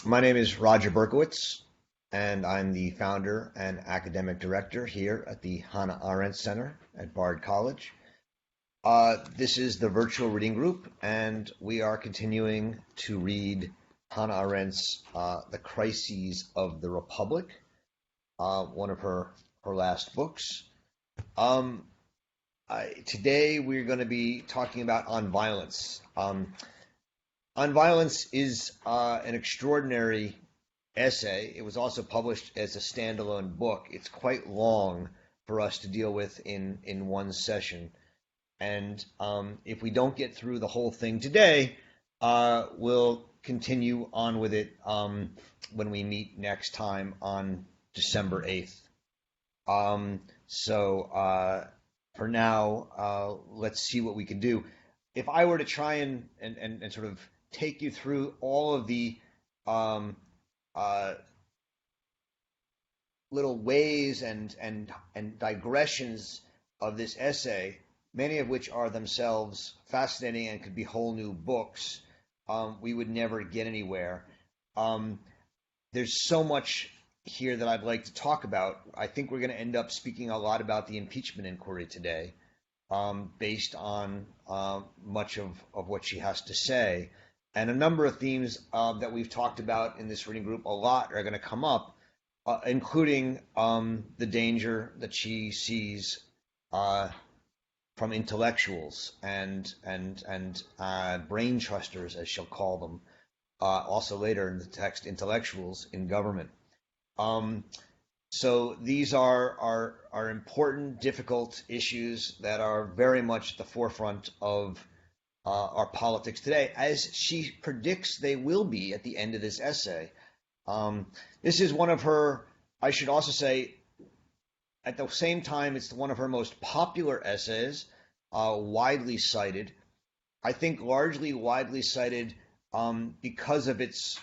My name is Roger Berkowitz, and I'm the founder and academic director here at the Hannah Arendt Center at Bard College. This is the virtual reading group, and we are continuing to read Hannah Arendt's The Crises of the Republic, one of her last books. Today we're going to be talking about On Violence. On Violence is an extraordinary essay. It was also published as a standalone book. It's quite long for us to deal with in one session. And if we don't get through the whole thing today, we'll continue on with it when we meet next time on December 8th. For now, let's see what we can do. If I were to try and sort of take you through all of the little ways and digressions of this essay, many of which are themselves fascinating and could be whole new books, we would never get anywhere. There's so much here that I'd like to talk about. I think we're going to end up speaking a lot about the impeachment inquiry today, based on much of what she has to say. And a number of themes that we've talked about in this reading group a lot are going to come up, including the danger that she sees from intellectuals and brain trusters, as she'll call them, also later in the text, intellectuals in government. So these are important, difficult issues that are very much at the forefront of our politics today, as she predicts they will be at the end of this essay. This is one of her, I should also say, at the same time, it's one of her most popular essays, widely cited. I think largely widely cited because of its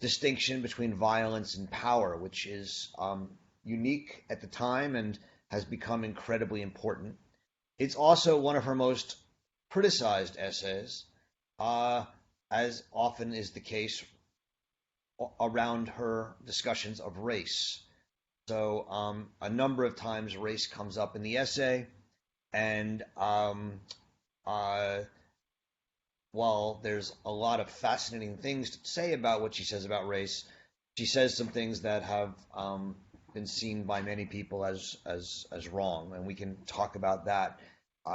distinction between violence and power, which is unique at the time and has become incredibly important. It's also one of her most criticized essays, as often is the case around her discussions of race. So a number of times race comes up in the essay, and while there's a lot of fascinating things to say about what she says about race, she says some things that have been seen by many people as wrong, and we can talk about that.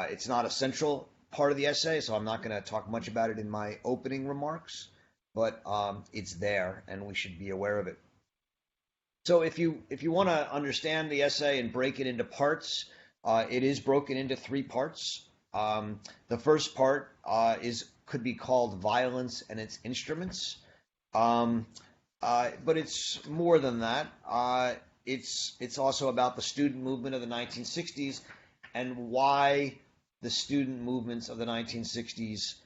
It's not a central part of the essay, so I'm not going to talk much about it in my opening remarks, but it's there, and we should be aware of it. So if you want to understand the essay and break it into parts, it is broken into three parts. The first part could be called Violence and Its Instruments, but it's more than that. It's also about the student movement of the 1960s and why the student movements of the 1960s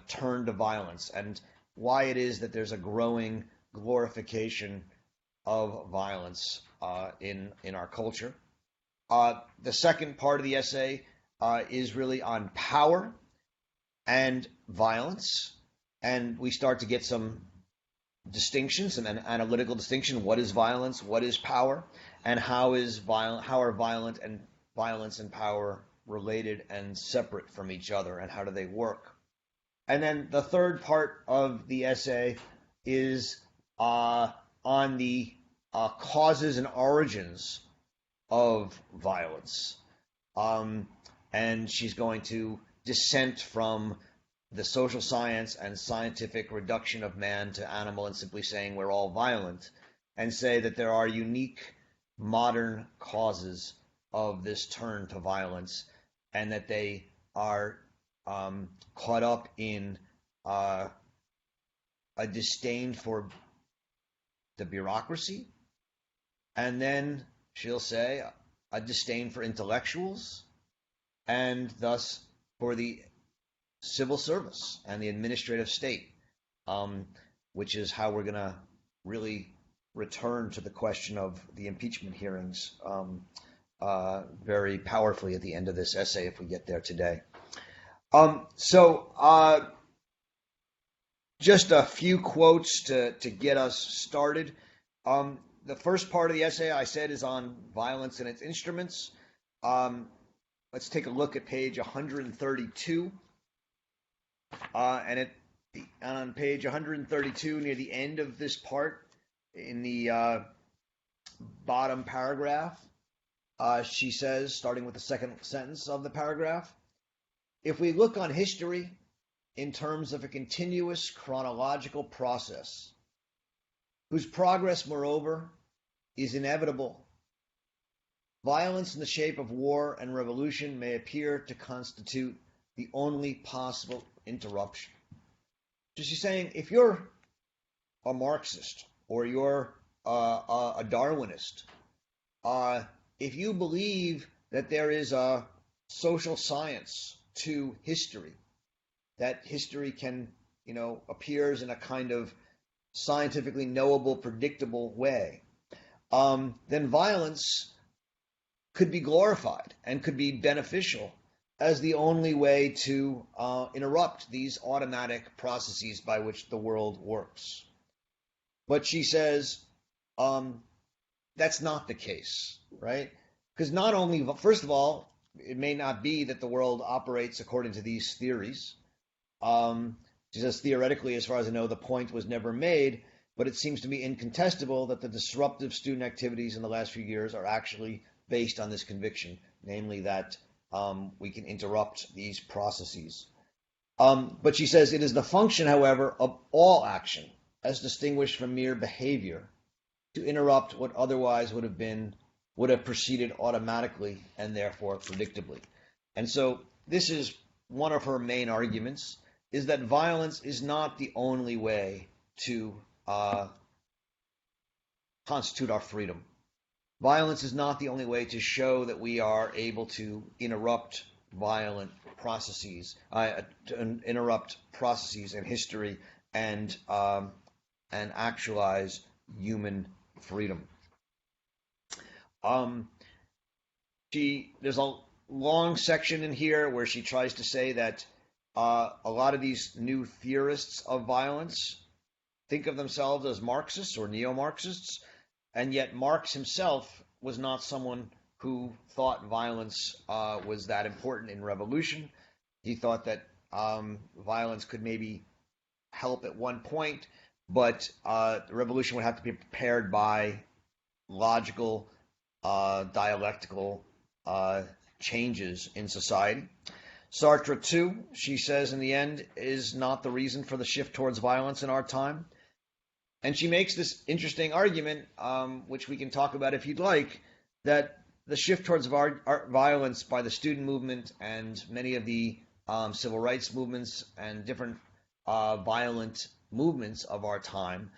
turned to violence, and why it is that there's a growing glorification of violence in our culture. The second part of the essay is really on power and violence, and we start to get some distinctions, an analytical distinction. What is violence? What is power? And how are violence and power related and separate from each other, and how do they work? And then the third part of the essay is on the causes and origins of violence. And she's going to dissent from the social science and scientific reduction of man to animal and simply saying we're all violent, and say that there are unique modern causes of this turn to violence, and that they are caught up in a disdain for the bureaucracy, and then she'll say a disdain for intellectuals, and thus for the civil service and the administrative state, which is how we're going to really return to the question of the impeachment hearings very powerfully at the end of this essay, if we get there today. just a few quotes to get us started. The first part of the essay I said is on violence and its instruments. Let's take a look at page 132. And on page 132, near the end of this part, in the bottom paragraph, she says, starting with the second sentence of the paragraph, if we look on history in terms of a continuous chronological process, whose progress, moreover, is inevitable, violence in the shape of war and revolution may appear to constitute the only possible interruption. So she's saying, if you're a Marxist or you're a Darwinist, if you believe that there is a social science to history, that history can, appears in a kind of scientifically knowable, predictable way, then violence could be glorified and could be beneficial as the only way to interrupt these automatic processes by which the world works. But she says that's not the case, right? Because not only, first of all, it may not be that the world operates according to these theories. She says theoretically, as far as I know, the point was never made, but it seems to be incontestable that the disruptive student activities in the last few years are actually based on this conviction, namely that we can interrupt these processes. But she says it is the function, however, of all action, as distinguished from mere behavior, to interrupt what otherwise would have proceeded automatically and therefore predictably. And so this is one of her main arguments, is that violence is not the only way to constitute our freedom. Violence is not the only way to show that we are able to interrupt violent processes, to interrupt processes in history and actualize human freedom. There's a long section in here where she tries to say that a lot of these new theorists of violence think of themselves as Marxists or neo-Marxists, and yet Marx himself was not someone who thought violence was that important in revolution. He thought that violence could maybe help at one point, but the revolution would have to be prepared by logical, dialectical changes in society. Sartre, too, she says in the end, is not the reason for the shift towards violence in our time. And she makes this interesting argument, which we can talk about if you'd like, that the shift towards violence by the student movement and many of the civil rights movements and different violent movements of our time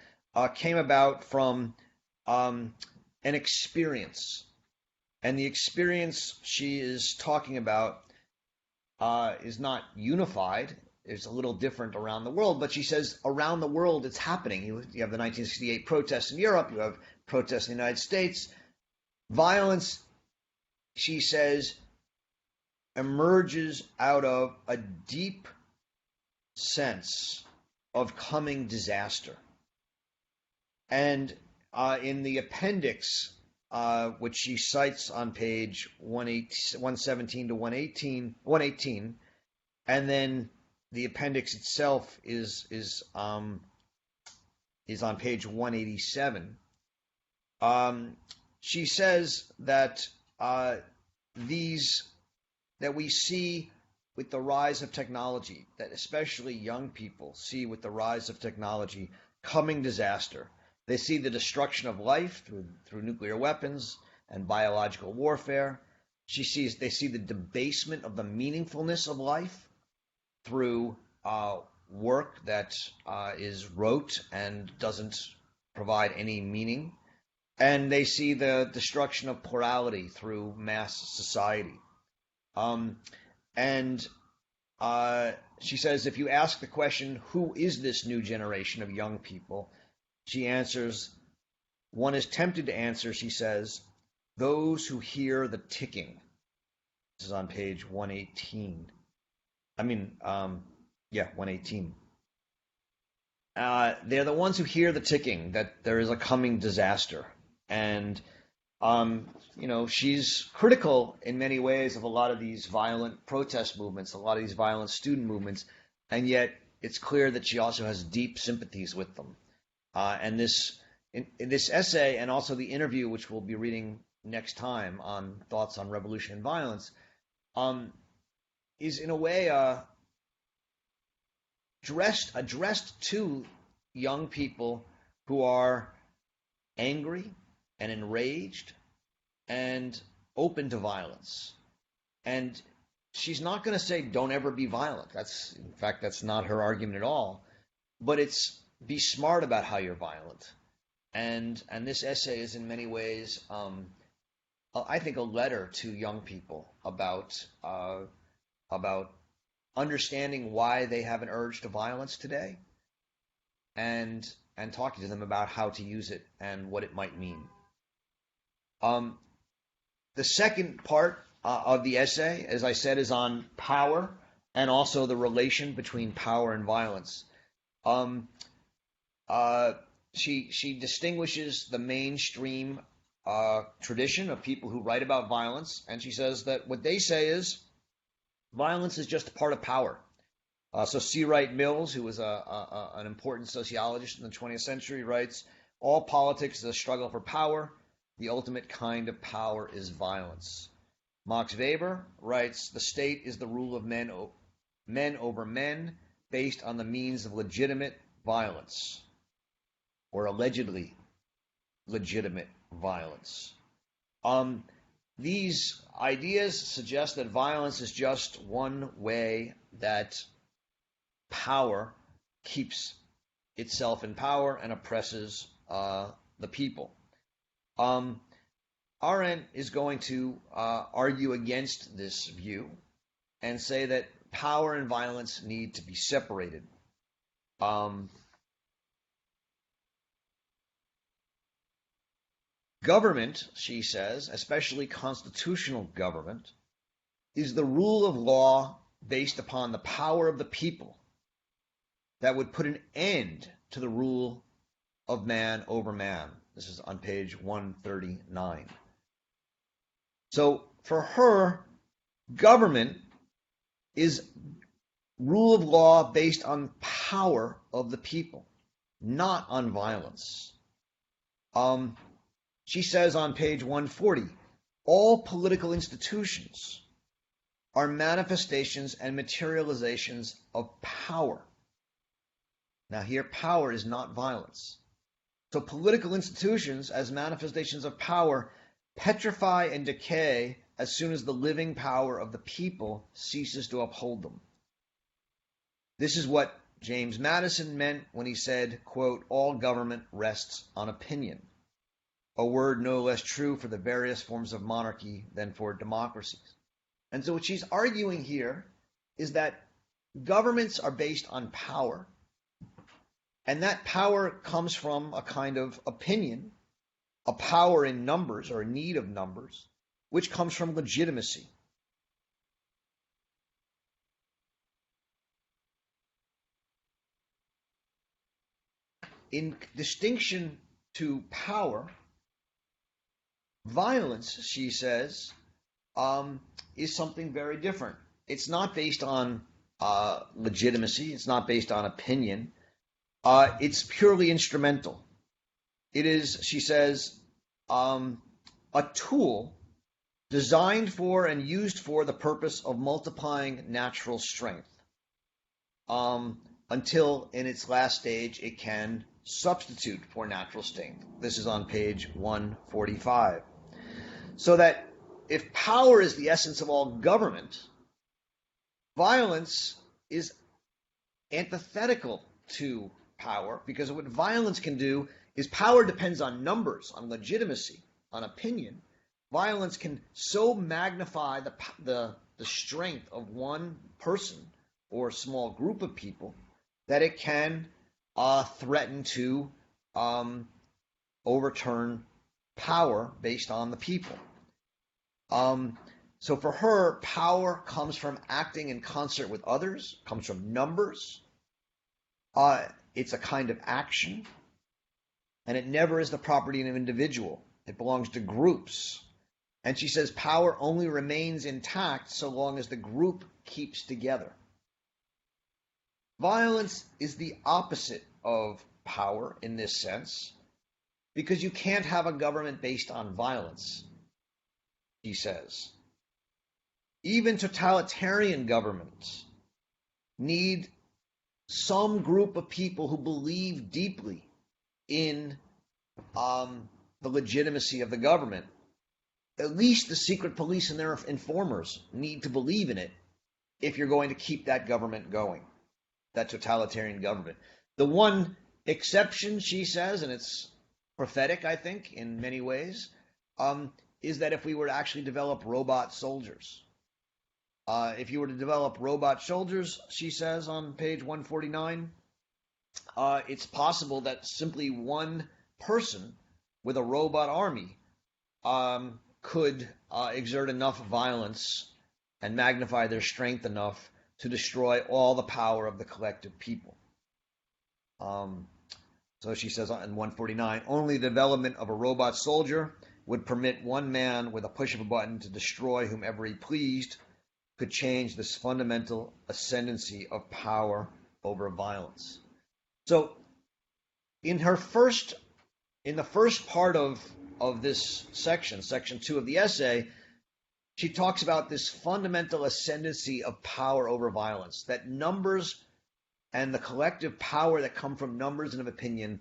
came about from an experience. And the experience she is talking about is not unified. It's a little different around the world, but she says around the world it's happening. You have the 1968 protests in Europe, you have protests in the United States. Violence, she says, emerges out of a deep sense of coming disaster. And in the appendix, which she cites on page 117 to 118, and then the appendix itself is on page 187. She says that that we see with the rise of technology, that especially young people see with the rise of technology, coming disaster. They see the destruction of life through nuclear weapons and biological warfare. They see the debasement of the meaningfulness of life through work that is rote and doesn't provide any meaning. And they see the destruction of plurality through mass society. And she says, if you ask the question, who is this new generation of young people? She answers, one is tempted to answer, she says, those who hear the ticking. This is on page 118. 118. they're the ones who hear the ticking that there is a coming disaster. And, she's critical in many ways of a lot of these violent protest movements, a lot of these violent student movements, and yet it's clear that she also has deep sympathies with them. And in this essay, and also the interview, which we'll be reading next time on thoughts on revolution and violence, is in a way addressed to young people who are angry and enraged and open to violence. And she's not going to say don't ever be violent. That's not her argument at all. But it's be smart about how you're violent. And this essay is in many ways, I think, a letter to young people about understanding why they have an urge to violence today, and talking to them about how to use it and what it might mean. The second part of the essay, as I said, is on power and also the relation between power and violence. She distinguishes the mainstream tradition of people who write about violence, and she says that what they say is violence is just a part of power. So C. Wright Mills, who was an important sociologist in the 20th century, writes, all politics is a struggle for power. The ultimate kind of power is violence. Max Weber writes, the state is the rule of men over men based on the means of legitimate violence, or allegedly legitimate violence. These ideas suggest that violence is just one way that power keeps itself in power and oppresses the people. Arendt is going to argue against this view and say that power and violence need to be separated. Government, she says, especially constitutional government, is the rule of law based upon the power of the people that would put an end to the rule of man over man. This is on page 139. So for her, government is rule of law based on power of the people, not on violence. She says on page 140, all political institutions are manifestations and materializations of power. Now here, power is not violence. So political institutions as manifestations of power petrify and decay as soon as the living power of the people ceases to uphold them. This is what James Madison meant when he said, quote, all government rests on opinion, a word no less true for the various forms of monarchy than for democracies. And so what she's arguing here is that governments are based on power, and that power comes from a kind of opinion, a power in numbers or a need of numbers, which comes from legitimacy. In distinction to power, violence, she says, is something very different. It's not based on legitimacy. It's not based on opinion. It's purely instrumental. It is, she says, a tool designed for and used for the purpose of multiplying natural strength, until in its last stage it can substitute for natural strength. This is on page 145. So that if power is the essence of all government, violence is antithetical to power, because what violence can do is power depends on numbers, on legitimacy, on opinion. Violence can so magnify the strength of one person or a small group of people that it can threaten to overturn power based on the people. So for her, power comes from acting in concert with others, comes from numbers. it's a kind of action, and it never is the property of an individual. It belongs to groups. And she says power only remains intact so long as the group keeps together. Violence is the opposite of power in this sense, because you can't have a government based on violence, he says. Even totalitarian governments need some group of people who believe deeply in the legitimacy of the government. At least the secret police and their informers need to believe in it if you're going to keep that government going, that totalitarian government. The one exception, she says, and it's prophetic, I think, in many ways, is that if we were to actually develop robot soldiers. If you were to develop robot soldiers, she says on page 149, it's possible that simply one person with a robot army could exert enough violence and magnify their strength enough to destroy all the power of the collective people. So she says in 149, only the development of a robot soldier would permit one man with a push of a button to destroy whomever he pleased, could change this fundamental ascendancy of power over violence. So in the first part of this section, section 2 of the essay, she talks about this fundamental ascendancy of power over violence, that numbers and the collective power that come from numbers and of opinion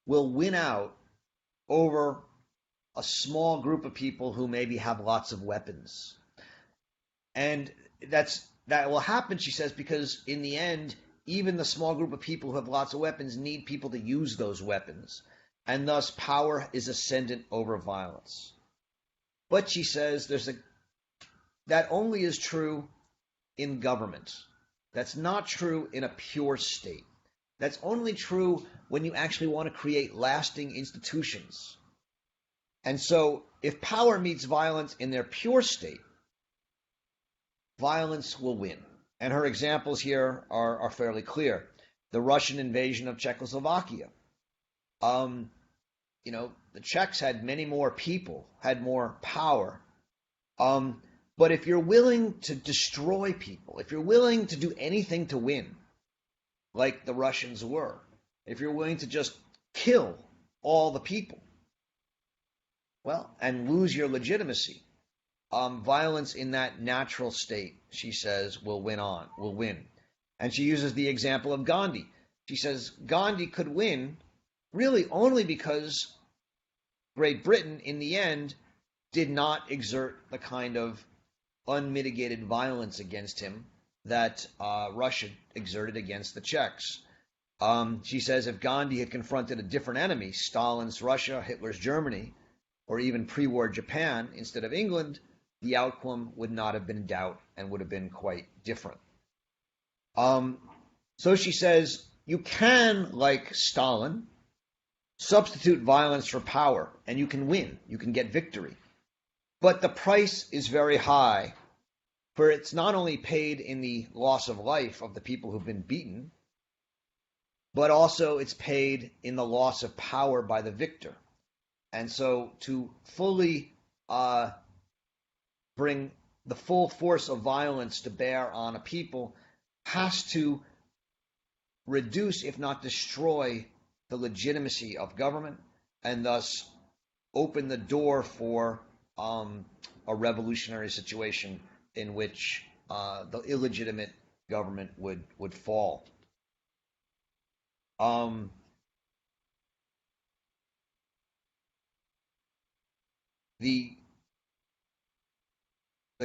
will win out over a small group of people who maybe have lots of weapons. And that will happen, she says, because in the end, even the small group of people who have lots of weapons need people to use those weapons. And thus power is ascendant over violence. But she says that only is true in government. That's not true in a pure state. That's only true when you actually want to create lasting institutions. And so if power meets violence in their pure state, violence will win. And her examples here are fairly clear. The Russian invasion of Czechoslovakia. The Czechs had many more people, had more power. But if you're willing to destroy people, if you're willing to do anything to win, like the Russians were, if you're willing to just kill all the people, well, and lose your legitimacy, violence in that natural state, she says, will win. And she uses the example of Gandhi. She says Gandhi could win really only because Great Britain, in the end, did not exert the kind of unmitigated violence against him that Russia exerted against the Czechs. She says if Gandhi had confronted a different enemy, Stalin's Russia, Hitler's Germany, or even pre-war Japan instead of England, the outcome would not have been in doubt and would have been quite different. So she says you can, like Stalin, substitute violence for power, and you can win. You can get victory. But the price is very high, for it's not only paid in the loss of life of the people who've been beaten, but also it's paid in the loss of power by the victor. And so to fully bring the full force of violence to bear on a people has to reduce, if not destroy, the legitimacy of government, and thus open the door for a revolutionary situation in which the illegitimate government would fall. The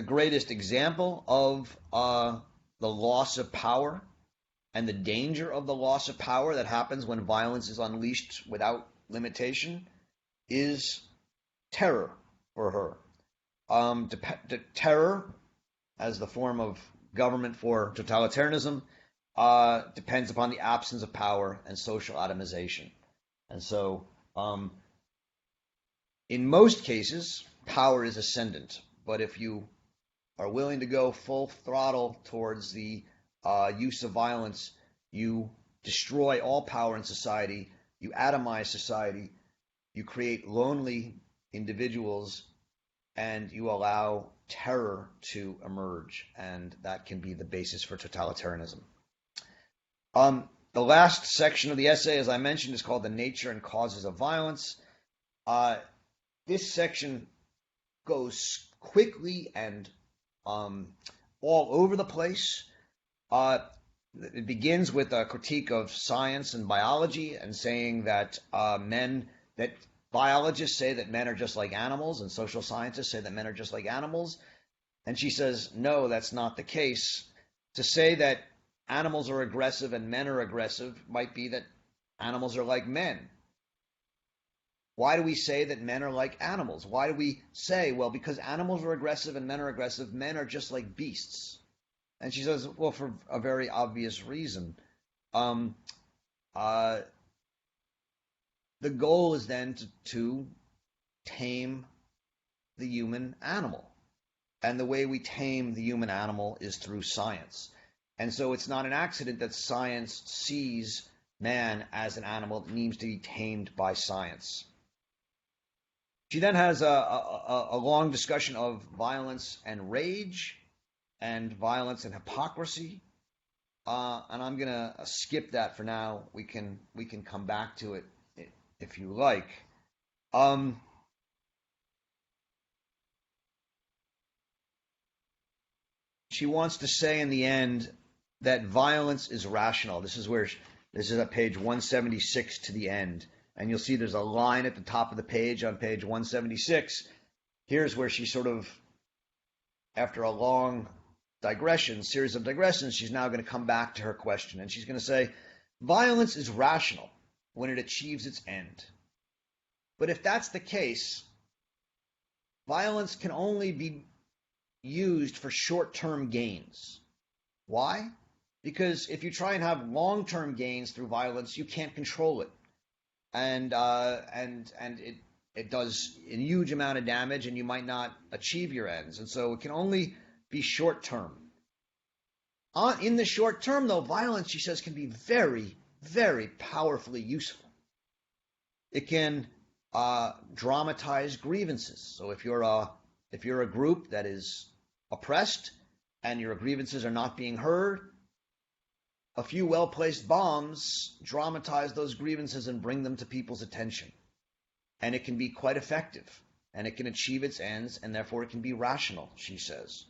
greatest example of the loss of power and the danger of the loss of power that happens when violence is unleashed without limitation is terror for her. Terror, as the form of government for totalitarianism, depends upon the absence of power and social atomization. And so, in most cases, power is ascendant. But if you are willing to go full throttle towards the use of violence, you destroy all power in society, you atomize society, you create lonely individuals, and you allow terror to emerge, and that can be the basis for totalitarianism. The last section of the essay, as I mentioned, is called The Nature and Causes of Violence. This section goes quickly and all over the place. It begins with a critique of science and biology and saying that biologists say that men are just like animals and social scientists say that men are just like animals. And she says, no, that's not the case. To say that animals are aggressive and men are aggressive might be that animals are like men. Why do we say that men are like animals? Why do we say, well, because animals are aggressive and men are aggressive, men are just like beasts? And she says, well, for a very obvious reason. The goal is then to tame the human animal. And the way we tame the human animal is through science. And so it's not an accident that science sees man as an animal that needs to be tamed by science. She then has a long discussion of violence and rage and violence and hypocrisy. And I'm going to skip that for now. We can come back to it if you like. She wants to say in the end that violence is rational. This is at page 176 to the end. And you'll see there's a line at the top of the page on page 176. Here's where she sort of, after a long series of digressions, she's now going to come back to her question. And she's going to say, violence is rational when it achieves its end. But if that's the case, violence can only be used for short-term gains. Why? Because if you try and have long-term gains through violence, you can't control it. And it does a huge amount of damage, and you might not achieve your ends. And so it can only be short term. In the short term, though, violence, she says, can be very, very powerfully useful. It can dramatize grievances. So if you're a group that is oppressed and your grievances are not being heard, a few well-placed bombs dramatize those grievances and bring them to people's attention. And it can be quite effective, and it can achieve its ends, and therefore it can be rational, she says.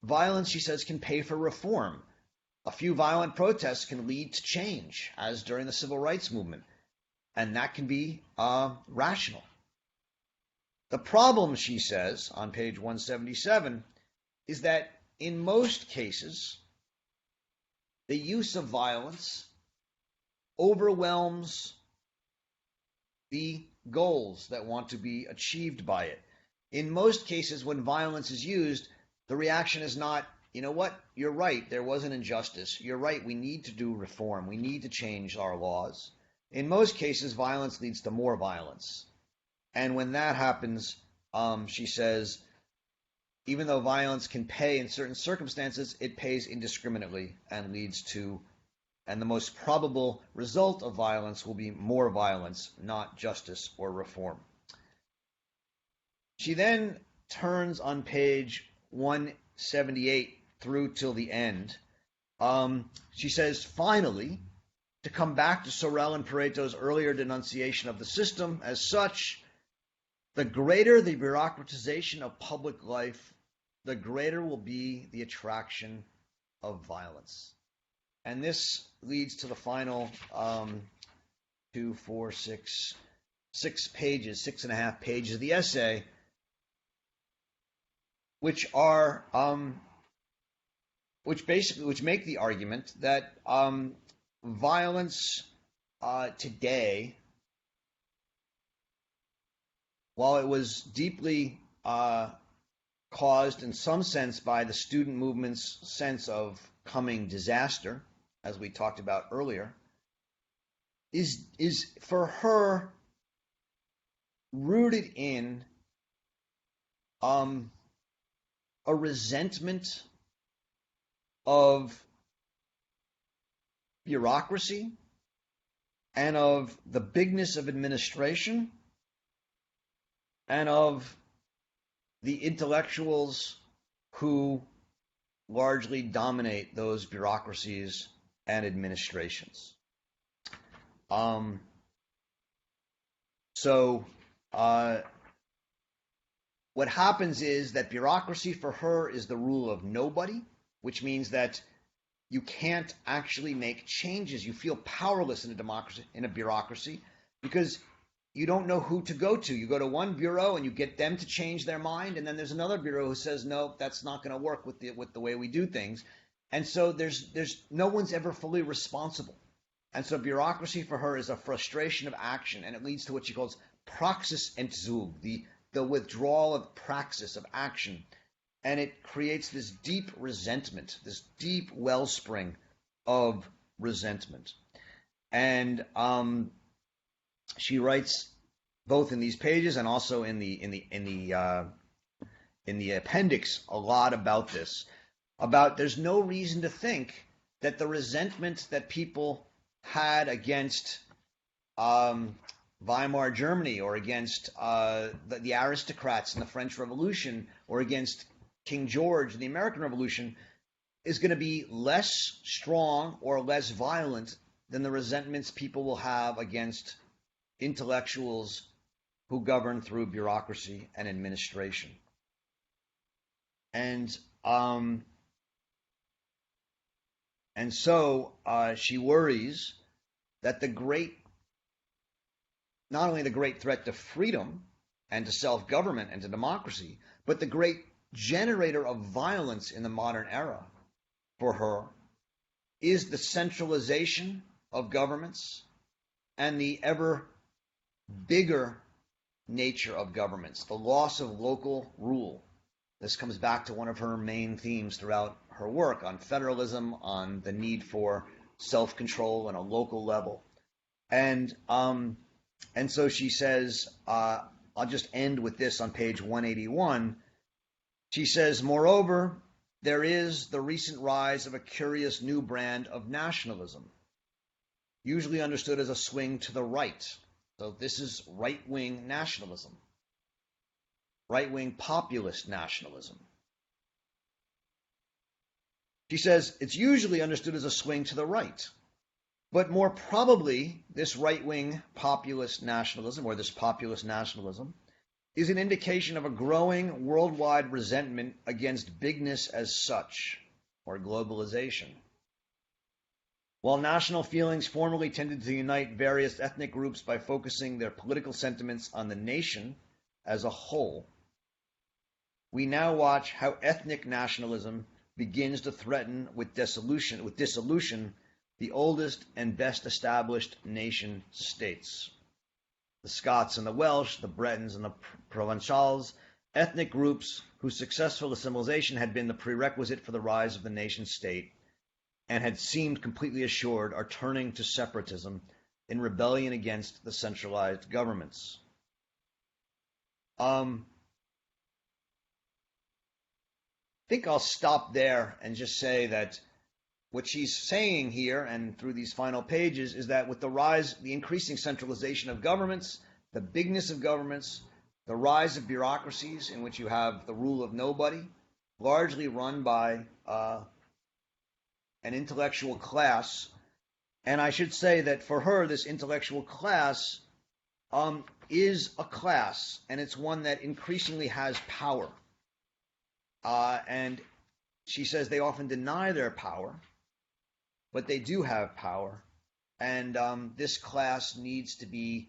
Violence, she says, can pay for reform. A few violent protests can lead to change, as during the civil rights movement, and that can be rational. The problem, she says, on page 177, is that in most cases, the use of violence overwhelms the goals that want to be achieved by it. In most cases, when violence is used, the reaction is not, you know what, you're right, there was an injustice. You're right, we need to do reform. We need to change our laws. In most cases, violence leads to more violence. And when that happens, she says, even though violence can pay in certain circumstances, it pays indiscriminately and leads to, and the most probable result of violence will be more violence, not justice or reform. She then turns on page 178 through till the end. She says, finally, to come back to Sorrell and Pareto's earlier denunciation of the system as such, the greater the bureaucratization of public life, the greater will be the attraction of violence. And this leads to the final 6 and a half pages of the essay, which make the argument that violence today, while it was deeply caused in some sense by the student movement's sense of coming disaster, as we talked about earlier, is for her rooted in a resentment of bureaucracy and of the bigness of administration and of the intellectuals who largely dominate those bureaucracies and administrations. So what happens is that bureaucracy for her is the rule of nobody, which means that you can't actually make changes. You feel powerless in a bureaucracy, because you don't know who to go to. You go to one bureau and you get them to change their mind, and then there's another bureau who says, no, that's not going to work with the way we do things. And so there's no one's ever fully responsible. And so bureaucracy for her is a frustration of action, and it leads to what she calls Praxisentzug, the withdrawal of praxis, of action. And it creates this deep resentment, this deep wellspring of resentment. And she writes both in these pages and also in the appendix a lot about this. About there's no reason to think that the resentment that people had against Weimar Germany, or against the aristocrats in the French Revolution, or against King George in the American Revolution, is going to be less strong or less violent than the resentments people will have against intellectuals who govern through bureaucracy and administration. And so she worries that not only the great threat to freedom and to self-government and to democracy, but the great generator of violence in the modern era for her is the centralization of governments and the ever bigger nature of governments, the loss of local rule. This comes back to one of her main themes throughout her work on federalism, on the need for self-control on a local level. And so she says, I'll just end with this on page 181. She says, moreover, there is the recent rise of a curious new brand of nationalism, usually understood as a swing to the right. So this is right-wing nationalism, right-wing populist nationalism. She says it's usually understood as a swing to the right, but more probably this right-wing populist nationalism, or this populist nationalism, is an indication of a growing worldwide resentment against bigness as such, or globalization. While national feelings formerly tended to unite various ethnic groups by focusing their political sentiments on the nation as a whole, we now watch how ethnic nationalism begins to threaten with dissolution the oldest and best established nation states. The Scots and the Welsh, the Bretons and the Provençals, ethnic groups whose successful assimilation had been the prerequisite for the rise of the nation state and had seemed completely assured, are turning to separatism in rebellion against the centralized governments. I think I'll stop there and just say that what she's saying here and through these final pages is that with the increasing centralization of governments, the bigness of governments, the rise of bureaucracies in which you have the rule of nobody, largely run by an intellectual class. And I should say that for her, this intellectual class is a class, and it's one that increasingly has power. And she says they often deny their power, but they do have power, and this class needs to be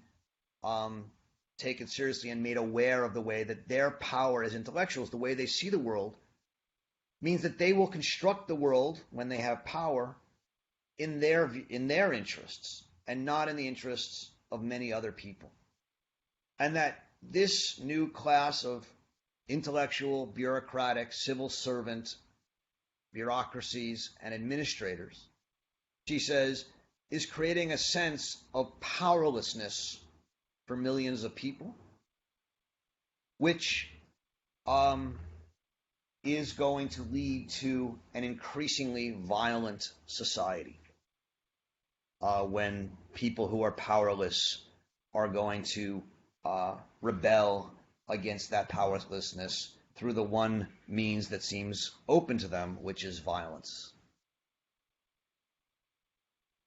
taken seriously and made aware of the way that their power as intellectuals, the way they see the world, means that they will construct the world when they have power in their interests and not in the interests of many other people. And that this new class of intellectual, bureaucratic, civil servant bureaucracies and administrators, she says, is creating a sense of powerlessness for millions of people, which is going to lead to an increasingly violent society. when people who are powerless are going to rebel against that powerlessness through the one means that seems open to them, which is violence.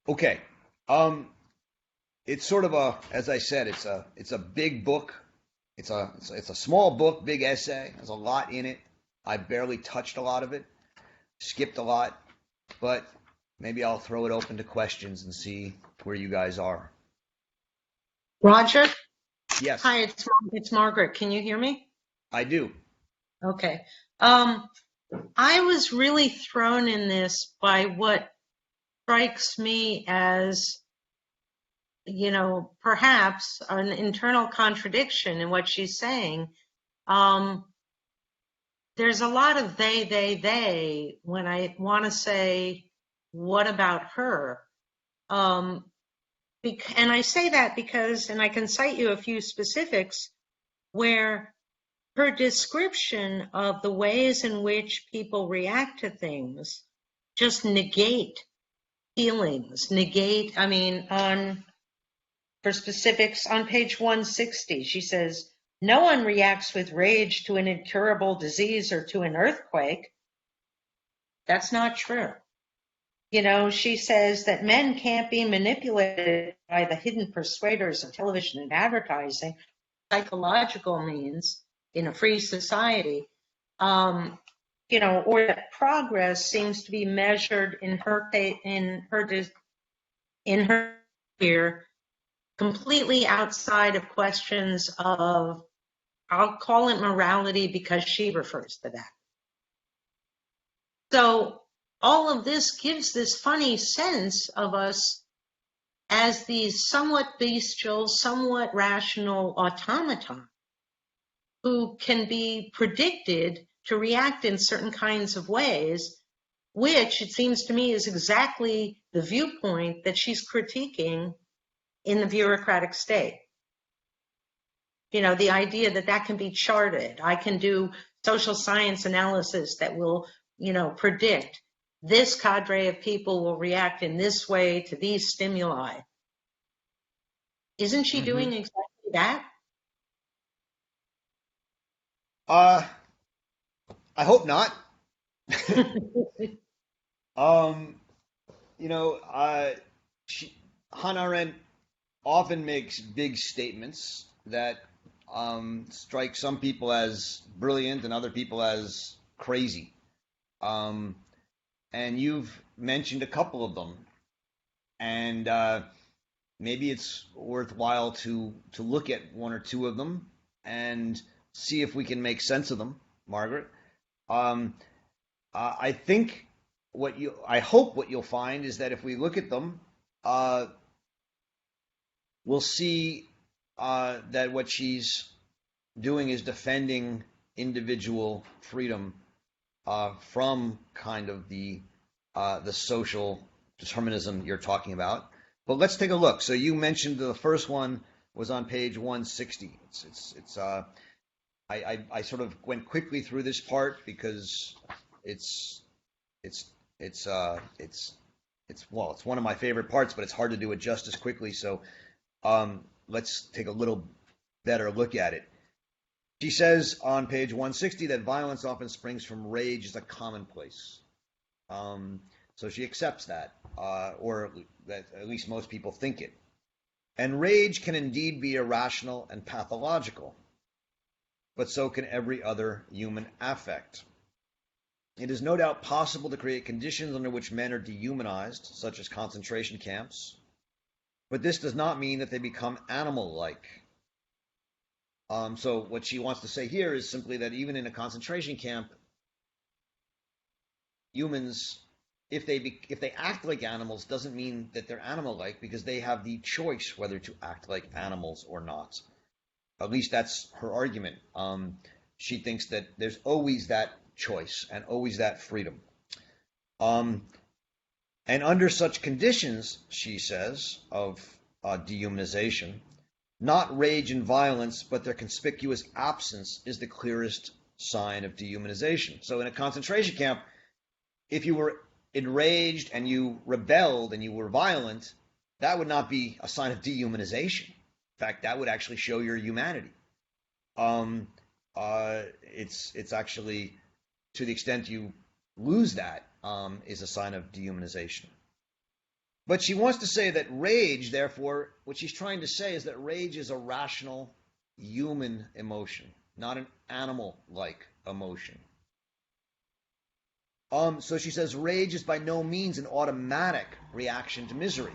Okay. It's sort of as I said, it's a big book. It's a small book, big essay. There's a lot in it. I barely touched a lot of it, skipped a lot, but maybe I'll throw it open to questions and see where you guys are. Roger? Yes. Hi, it's Margaret. Can you hear me? I do. Okay. I was really thrown in this by what strikes me as, perhaps an internal contradiction in what she's saying. There's a lot of they when I want to say, what about her? And I say that because, and I can cite you a few specifics where her description of the ways in which people react to things just negate feelings, for specifics, on page 160, she says, no one reacts with rage to an incurable disease or to an earthquake. That's not true. She says that men can't be manipulated by the hidden persuaders of television and advertising, psychological means in a free society, or that progress seems to be measured in her here completely outside of questions of, I'll call it morality because she refers to that. So all of this gives this funny sense of us as these somewhat bestial, somewhat rational automatons who can be predicted to react in certain kinds of ways, which it seems to me is exactly the viewpoint that she's critiquing in the bureaucratic state. The idea that can be charted. I can do social science analysis that will, predict this cadre of people will react in this way to these stimuli. Isn't she doing exactly that? I hope not. Hannah Arendt often makes big statements that strike some people as brilliant and other people as crazy. And you've mentioned a couple of them. And maybe it's worthwhile to look at one or two of them and see if we can make sense of them, Margaret. I hope what you'll find is that if we look at them, we'll see that what she's doing is defending individual freedom from kind of the social determinism you're talking about. But let's take a look. So you mentioned the first one was on page 160. I sort of went quickly through this part because it's one of my favorite parts, but it's hard to do it just as quickly. So let's take a little better look at it. She says on page 160 that violence often springs from rage as a commonplace. So she accepts that, or that at least most people think it. And rage can indeed be irrational and pathological, but so can every other human affect. It is no doubt possible to create conditions under which men are dehumanized, such as concentration camps, but this does not mean that they become animal-like. So what she wants to say here is simply that even in a concentration camp, humans, if they act like animals, doesn't mean that they're animal-like, because they have the choice whether to act like animals or not. At least that's her argument. She thinks that there's always that choice and always that freedom. And under such conditions, she says, of dehumanization, not rage and violence, but their conspicuous absence is the clearest sign of dehumanization. So in a concentration camp, if you were enraged and you rebelled and you were violent, that would not be a sign of dehumanization. In fact, that would actually show your humanity. Um, it's actually, to the extent you lose that, is a sign of dehumanization. But she wants to say that rage, therefore, what she's trying to say is that rage is a rational human emotion, not an animal-like emotion. So she says rage is by no means an automatic reaction to misery.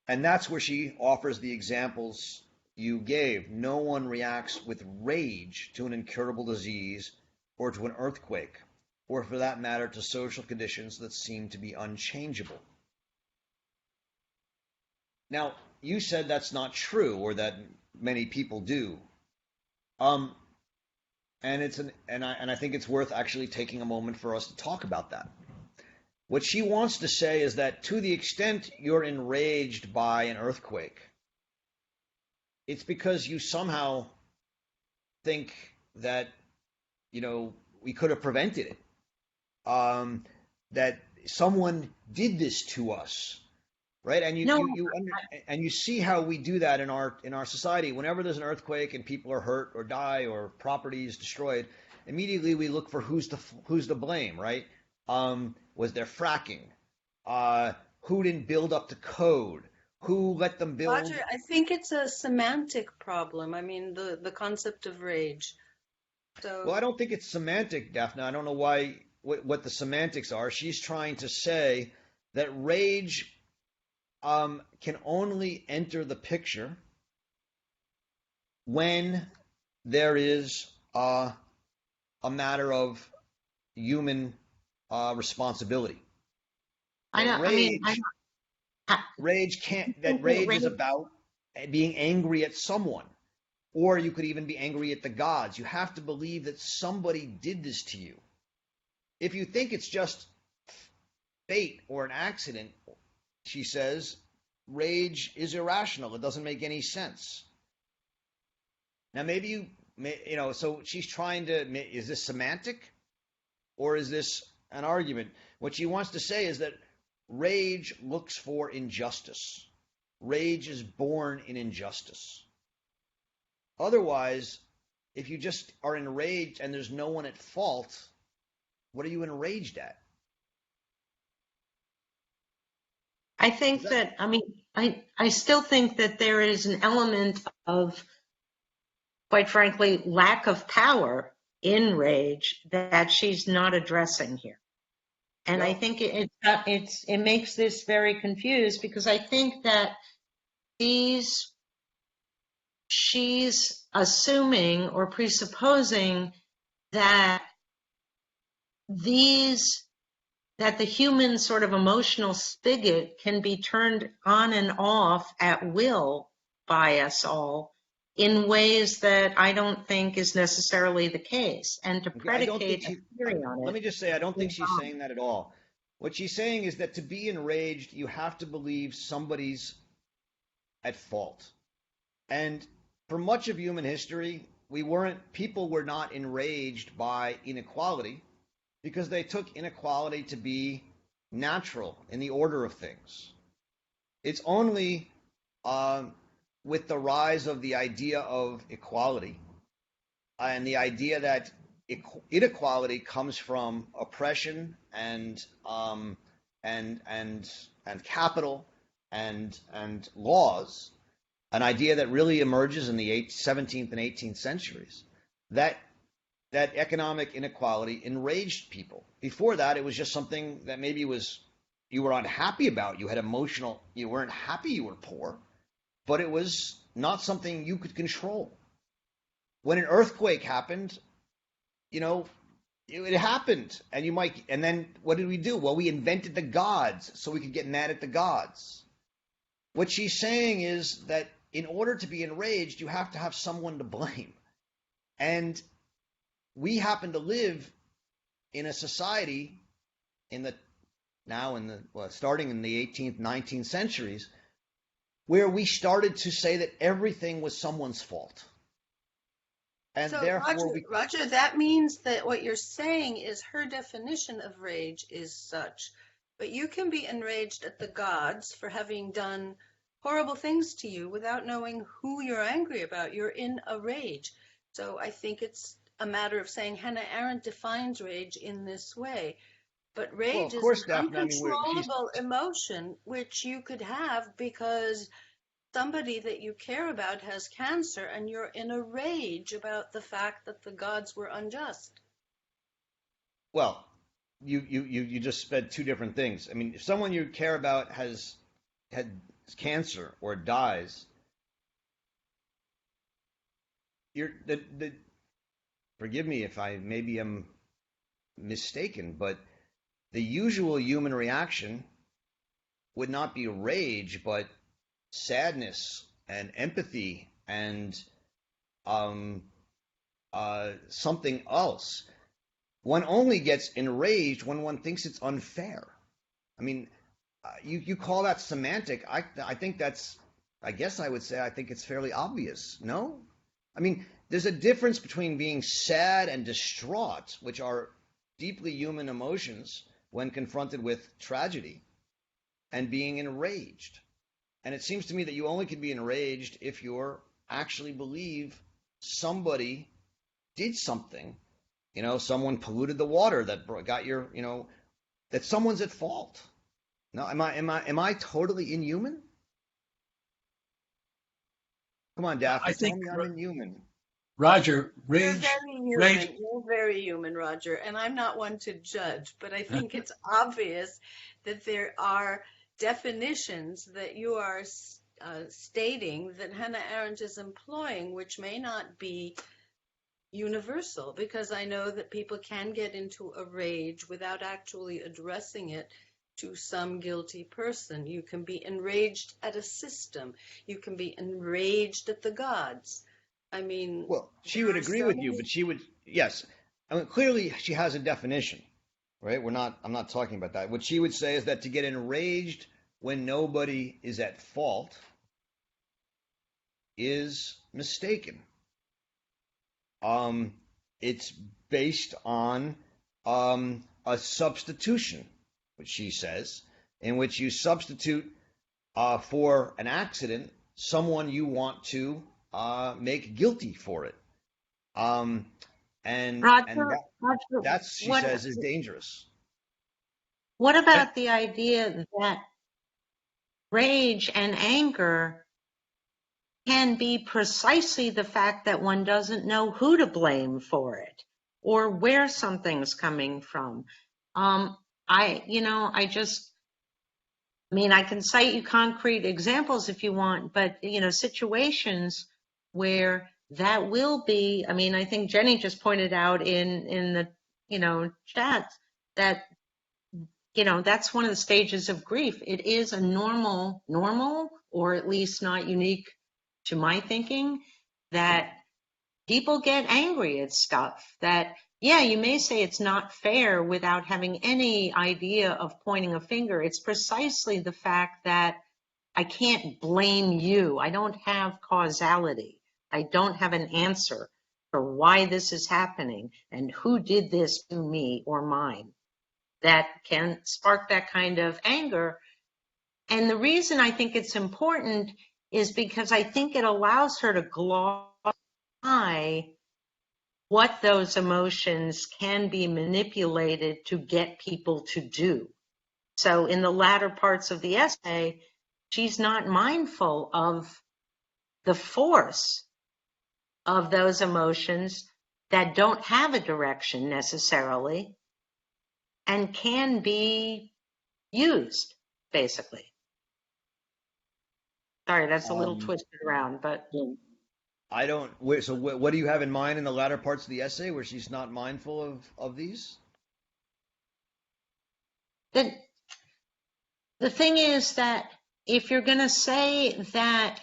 And that's where she offers the examples you gave. No one reacts with rage to an incurable disease or to an earthquake, or for that matter, to social conditions that seem to be unchangeable. Now, you said that's not true, or that many people do. And I think it's worth actually taking a moment for us to talk about that. What she wants to say is that to the extent you're enraged by an earthquake, it's because you somehow think that, we could have prevented it. That someone did this to us, right? And you see how we do that in our society. Whenever there's an earthquake and people are hurt or die or property is destroyed, immediately we look for who's to blame, right? Was there fracking? Who didn't build up the code? Who let them build? Roger, I think it's a semantic problem. I mean, the concept of rage. So, Well, I don't think it's semantic, Daphne. I don't know what the semantics are. She's trying to say that rage can only enter the picture when there is a matter of human responsibility. Rage can't. That rage is about being angry at someone, or you could even be angry at the gods. You have to believe that somebody did this to you. If you think it's just fate or an accident, she says, rage is irrational. It doesn't make any sense. Now, so she's trying to, is this semantic or is this an argument? What she wants to say is that rage looks for injustice. Rage is born in injustice. Otherwise, if you just are enraged and there's no one at fault, what are you enraged at? I think I still think that there is an element of, quite frankly, lack of power in rage that she's not addressing here. And I think it makes this very confused, because I think that she's assuming or presupposing that that the human sort of emotional spigot can be turned on and off at will by us all in ways that I don't think is necessarily the case. And to predicate a theory on it. Let me just say, I don't think she's saying that at all. What she's saying is that to be enraged, you have to believe somebody's at fault. And for much of human history, people were not enraged by inequality because they took inequality to be natural in the order of things. It's only with the rise of the idea of equality and the idea that inequality comes from oppression and capital and laws, an idea that really emerges in the 17th and 18th centuries, that economic inequality enraged people. Before that, it was just something that maybe you were unhappy about. You weren't happy you were poor, but it was not something you could control. When an earthquake happened, it happened, and then what did we do? Well, we invented the gods so we could get mad at the gods. What she's saying is that in order to be enraged, you have to have someone to blame. And we happen to live in a society starting in the 18th, 19th centuries, where we started to say that everything was someone's fault. And so therefore Roger, that means that what you're saying is her definition of rage is such But you can be enraged at the gods for having done horrible things to you without knowing who you're angry about. You're in a rage. So I think it's a matter of saying Hannah Arendt defines rage in this way. But Well, rage of is course, an Daphne. I mean, she's uncontrollable emotion which you could have because somebody that you care about has cancer and you're in a rage about the fact that the gods were unjust. well. You just said two different things. I mean, if someone you care about has had cancer or dies, you're the forgive me if I maybe am mistaken, but the usual human reaction would not be rage, but sadness and empathy and um, something else. One only gets enraged when one thinks it's unfair. I mean, you call that semantic. I think that's. I guess I would say I think it's fairly obvious. No, I mean, there's a difference between being sad and distraught, which are deeply human emotions when confronted with tragedy, and being enraged. And it seems to me that you only can be enraged if you're actually believe somebody did something. Someone polluted the water that got that someone's at fault. No, am I totally inhuman? Come on, I Daphne, tell think, me I'm inhuman. Roger, You're rage, very rage. human. You're very human, Roger. And I'm not one to judge, but I think it's obvious that there are definitions that you are stating that Hannah Arendt is employing, which may not be universal, because I know that people can get into a rage without actually addressing it to some guilty person. You can be enraged at a system. You can be enraged at the gods. I mean, Well, she there would are agree so with you, many. but she would, yes. I mean, clearly she has a definition, right? I'm not talking about that. What she would say is that to get enraged when nobody is at fault is mistaken. It's based on a substitution, which she says, in which you substitute for an accident someone you want to make guilty for it. Um, and Roger, Roger, that's she says is dangerous. what about the idea that rage and anger can be precisely the fact that one doesn't know who to blame for it or where something's coming from? I can cite you concrete examples if you want, but, situations where that will be, I think Jenny just pointed out in the, chat that, that's one of the stages of grief. It is a normal, or at least not unique to my thinking, that people get angry at stuff that, yeah, you may say it's not fair without having any idea of pointing a finger. It's precisely the fact that I can't blame you. I don't have causality. I don't have an answer for why this is happening and who did this to me or mine. That can spark that kind of anger. And the reason I think it's important is because I think it allows her to gloss what those emotions can be manipulated to get people to do. So in the latter parts of the essay, she's not mindful of the force of those emotions that don't have a direction necessarily and can be used, basically. Sorry, that's a little Um, twisted around, but I don't. So what do you have in mind in the latter parts of the essay where she's not mindful of these? the thing is that if you're going to say that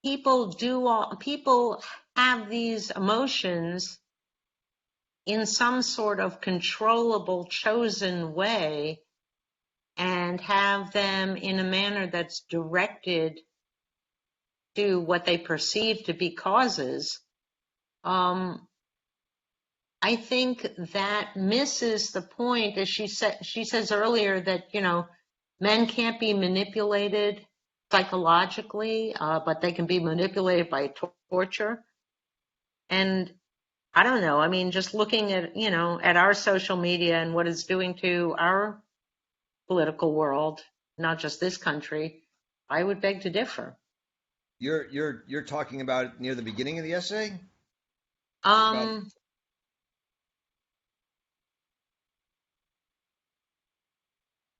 people have these emotions in some sort of controllable, chosen way and have them in a manner that's directed to what they perceive to be causes, I I think that misses the point, as she says earlier, that, men can't be manipulated psychologically, but they can be manipulated by torture. And I don't know. I mean, just looking at, at our social media and what it's doing to our political world, not just this country, I would beg to differ. You're talking about near the beginning of the essay?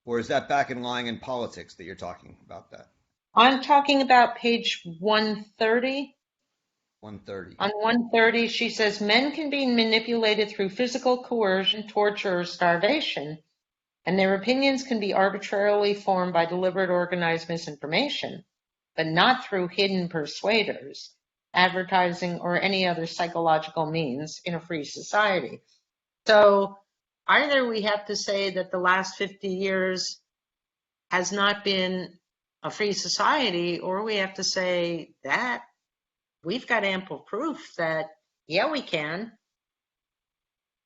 Or is that back in Lying in Politics that you're talking about that? I'm talking about page 130. 130. On 130, she says, men can be manipulated through physical coercion, torture, or starvation, and their opinions can be arbitrarily formed by deliberate organized misinformation, but not through hidden persuaders, advertising, or any other psychological means in a free society. So either we have to say that the last 50 years has not been a free society, or we have to say that we've got ample proof that, we can.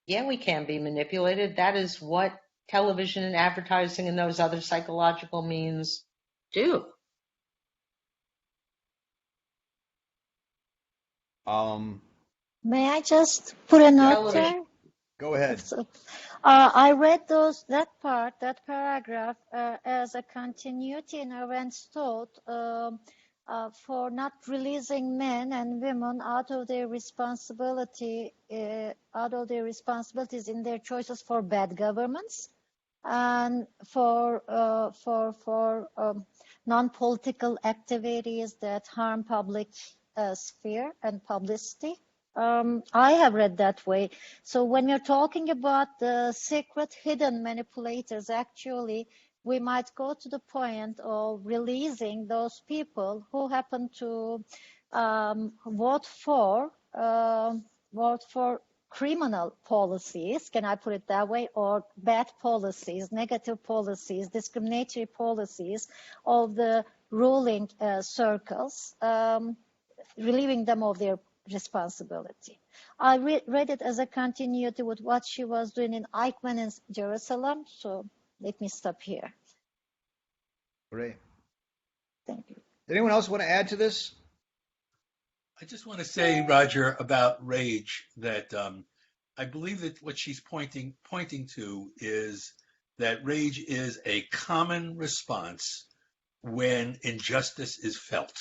Yeah, we can be manipulated. That is what television and advertising and those other psychological means do. May I just put a note Television. there? Go ahead. I read that paragraph as a continuity in Arendt's thought for not releasing men and women out of their responsibilities in their choices for bad governments and for non-political activities that harm public sphere and publicity. I have read that way. So when you're talking about the secret hidden manipulators, actually, we might go to the point of releasing those people who happen to vote for criminal policies, can I put it that way, or bad policies, negative policies, discriminatory policies of the ruling circles, relieving them of their responsibility. I read it as a continuity with what she was doing in Eichmann in Jerusalem, so let me stop here. Great. Thank you. Anyone else want to add to this? I just want to say, Roger, about rage, that I believe that what she's pointing to is that rage is a common response when injustice is felt,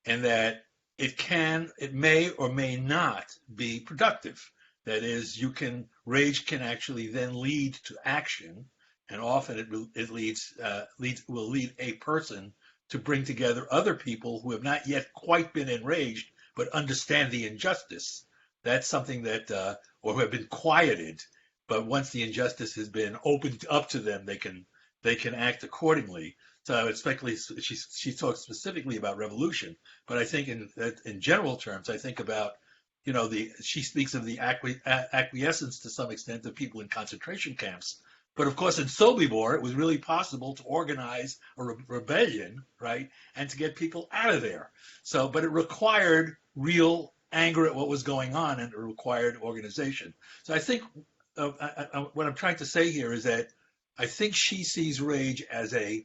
and that it may or may not be productive. That is, rage can actually then lead to action, and often it will lead a person to bring together other people who have not yet quite been enraged, but understand the injustice. That's something that, or who have been quieted, but once the injustice has been opened up to them, they can act accordingly. So especially she talks specifically about revolution, but I think in general terms, I think about, she speaks of the acquiescence to some extent of people in concentration camps. But of course, in Sobibor, it was really possible to organize a rebellion, right, and to get people out of there. So, but it required real anger at what was going on, and it required organization. So I think what I'm trying to say here is that I think she sees rage as a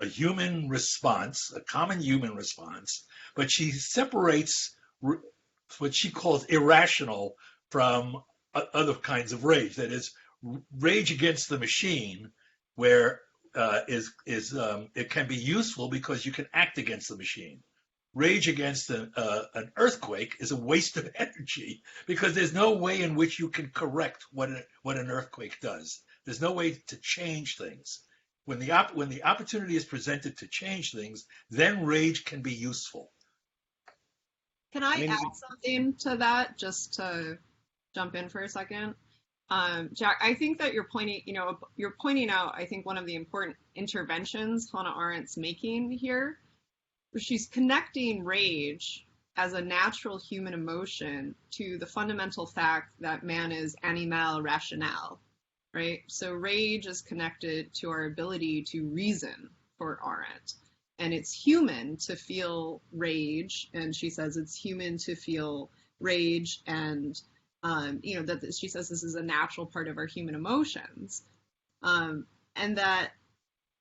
human response, a common human response, but she separates what she calls irrational from other kinds of rage. That is, rage against the machine, where it can be useful because you can act against the machine. Rage against an earthquake is a waste of energy because there's no way in which you can correct what an earthquake does. There's no way to change things. When the opportunity is presented to change things, then rage can be useful. Can I add something to that, just to jump in for a second? Jack, I think that you're pointing out, I think, one of the important interventions Hannah Arendt's making here. She's connecting rage as a natural human emotion to the fundamental fact that man is animal rational, right? So rage is connected to our ability to reason for Arendt. And it's human to feel rage, and she says it's human to feel rage and, that she says this is a natural part of our human emotions. And that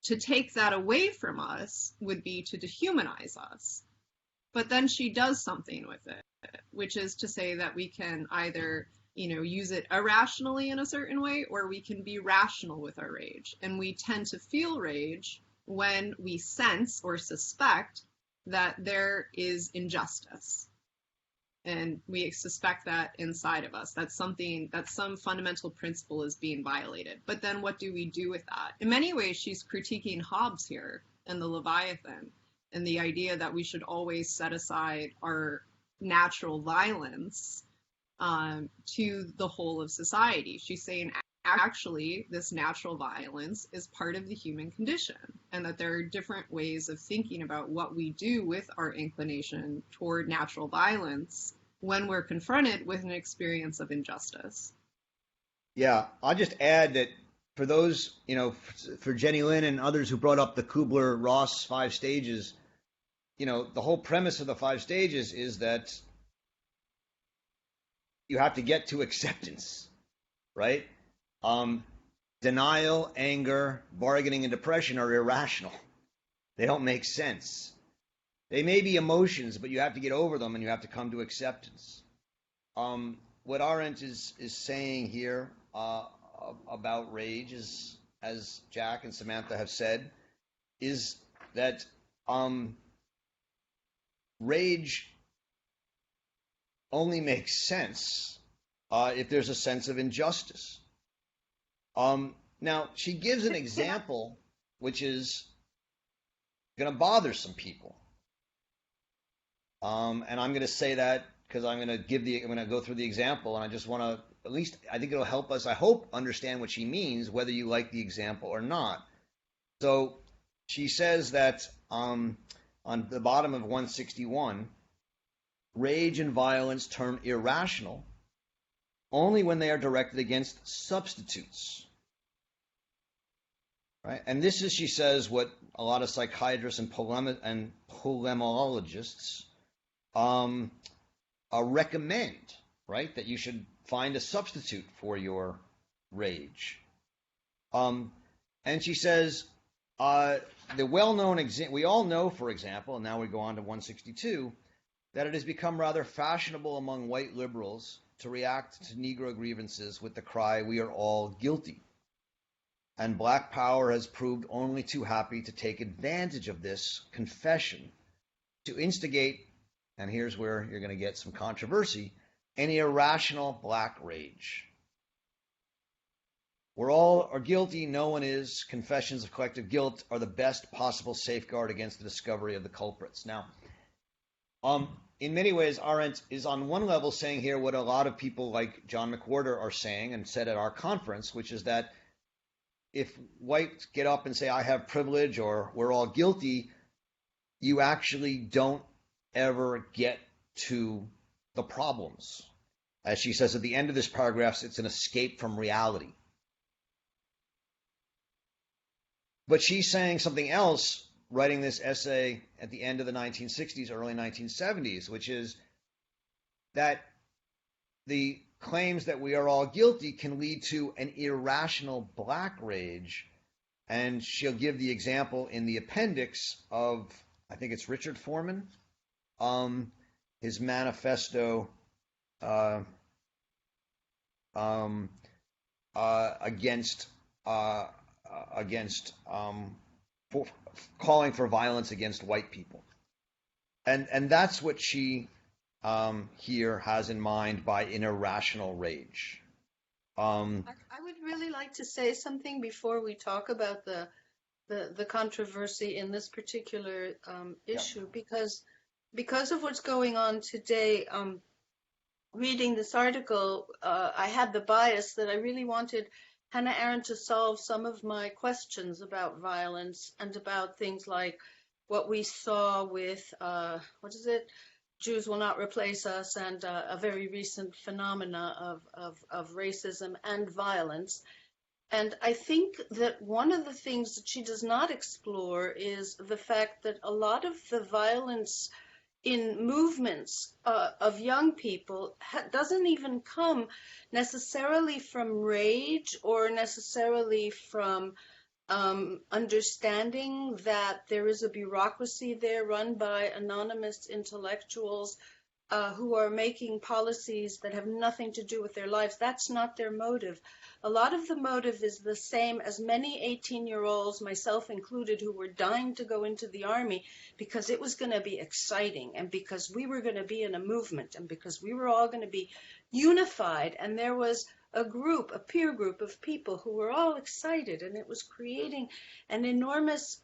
to take that away from us would be to dehumanize us. But then she does something with it, which is to say that we can either, use it irrationally in a certain way, or we can be rational with our rage. And we tend to feel rage when we sense or suspect that there is injustice. And we suspect that inside of us, that some fundamental principle is being violated. But then what do we do with that? In many ways, she's critiquing Hobbes here and the Leviathan, and the idea that we should always set aside our natural violence to the whole of society. She's saying, actually, this natural violence is part of the human condition, and that there are different ways of thinking about what we do with our inclination toward natural violence when we're confronted with an experience of injustice. Yeah, I'll just add that for those, for Jenny Lynn and others who brought up the Kubler-Ross 5 stages, the whole premise of the 5 stages is that you have to get to acceptance, right? Denial, anger, bargaining, and depression are irrational. They don't make sense. They may be emotions, but you have to get over them and you have to come to acceptance. What Arendt is saying here about rage, is, as Jack and Samantha have said, is that rage only makes sense if there's a sense of injustice. Now, she gives an example which is going to bother some people. And I'm going to say that because I'm going to go through the example, and I just want to, at least, I think it'll help us, I hope, understand what she means, whether you like the example or not. So she says that on the bottom of 161, rage and violence turn irrational only when they are directed against substitutes. Right? And this is, she says, what a lot of psychiatrists and polemologists recommend, right? That you should find a substitute for your rage. And she says, the well-known example, we all know, for example, and now we go on to 162, that it has become rather fashionable among white liberals to react to Negro grievances with the cry, "We are all guilty." And Black power has proved only too happy to take advantage of this confession to instigate, and here's where you're going to get some controversy, an irrational Black rage. We're all are guilty, no one is. Confessions of collective guilt are the best possible safeguard against the discovery of the culprits. Now, in many ways, Arendt is on one level saying here what a lot of people like John McWhorter are saying and said at our conference, which is that if whites get up and say, I have privilege, or we're all guilty, you actually don't ever get to the problems. As she says at the end of this paragraph, it's an escape from reality. But she's saying something else, writing this essay at the end of the 1960s, early 1970s, which is that the claims that we are all guilty can lead to an irrational Black rage. And she'll give the example in the appendix of, I think it's Richard Foreman, his manifesto against calling for violence against white people. And that's what she here has in mind by an irrational rage. I would really like to say something before we talk about the controversy in this particular issue, because of what's going on today. Reading this article, I had the bias that I really wanted Hannah Arendt to solve some of my questions about violence and about things like what we saw with, Jews will not replace us, and a very recent phenomena of racism and violence. And I think that one of the things that she does not explore is the fact that a lot of the violence in movements of young people doesn't even come necessarily from rage or necessarily from understanding that there is a bureaucracy there run by anonymous intellectuals who are making policies that have nothing to do with their lives. That's not their motive. A lot of the motive is the same as many 18-year-olds, myself included, who were dying to go into the army because it was going to be exciting and because we were going to be in a movement and because we were all going to be unified. And there was a group, a peer group of people who were all excited, and it was creating an enormous,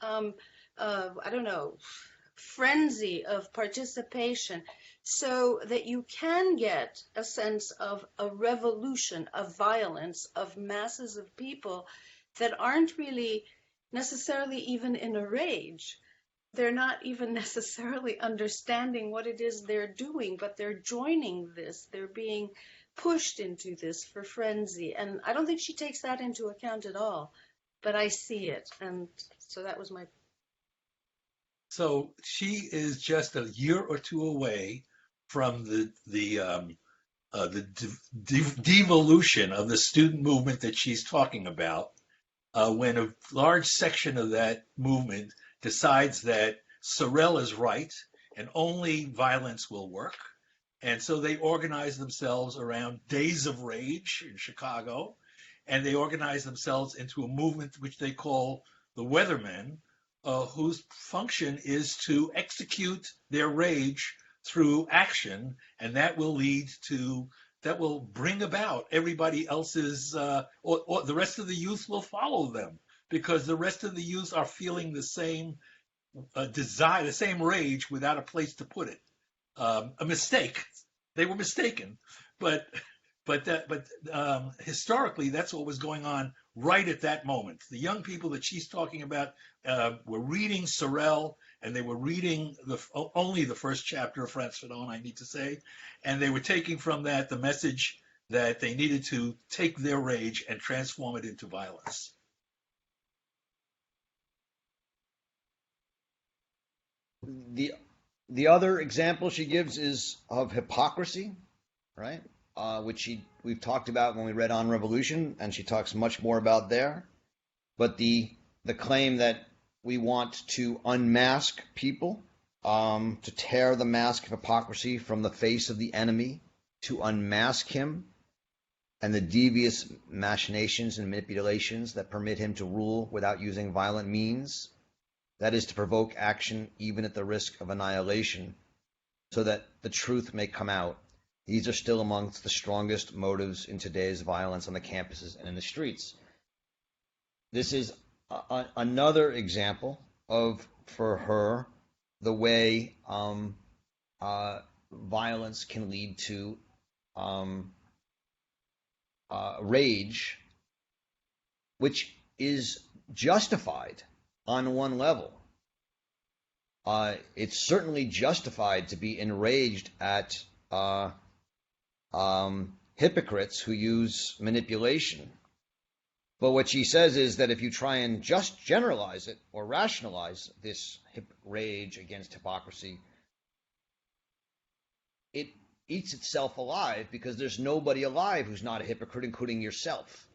frenzy of participation, so that you can get a sense of a revolution, of violence, of masses of people that aren't really necessarily even in a rage. They're not even necessarily understanding what it is they're doing, but they're joining this. They're being pushed into this for frenzy. And I don't think she takes that into account at all, but I see it. And so that was my. So she is just a year or two away from the devolution of the student movement that she's talking about, when a large section of that movement decides that Sorrell is right and only violence will work. And so they organize themselves around Days of Rage in Chicago, and they organize themselves into a movement which they call the Weathermen, whose function is to execute their rage through action, and that will bring about everybody else's, or the rest of the youth will follow them, because the rest of the youth are feeling the same desire, the same rage, without a place to put it. A mistake. They were mistaken, but historically, that's what was going on right at that moment. The young people that she's talking about were reading Sorrell, and they were reading only the first chapter of Franz Fanon, I need to say, and they were taking from that the message that they needed to take their rage and transform it into violence. The other example she gives is of hypocrisy, right? Which we've talked about when we read On Revolution, and she talks much more about there. But the claim that we want to unmask people, to tear the mask of hypocrisy from the face of the enemy, to unmask him, and the devious machinations and manipulations that permit him to rule without using violent means. That is to provoke action even at the risk of annihilation, so that the truth may come out. These are still amongst the strongest motives in today's violence on the campuses and in the streets. This is another example of, for her, the way violence can lead to rage, which is justified on one level. It's certainly justified to be enraged at hypocrites who use manipulation. But what she says is that if you try and just generalize it or rationalize this rage against hypocrisy, it eats itself alive, because there's nobody alive who's not a hypocrite, including yourself.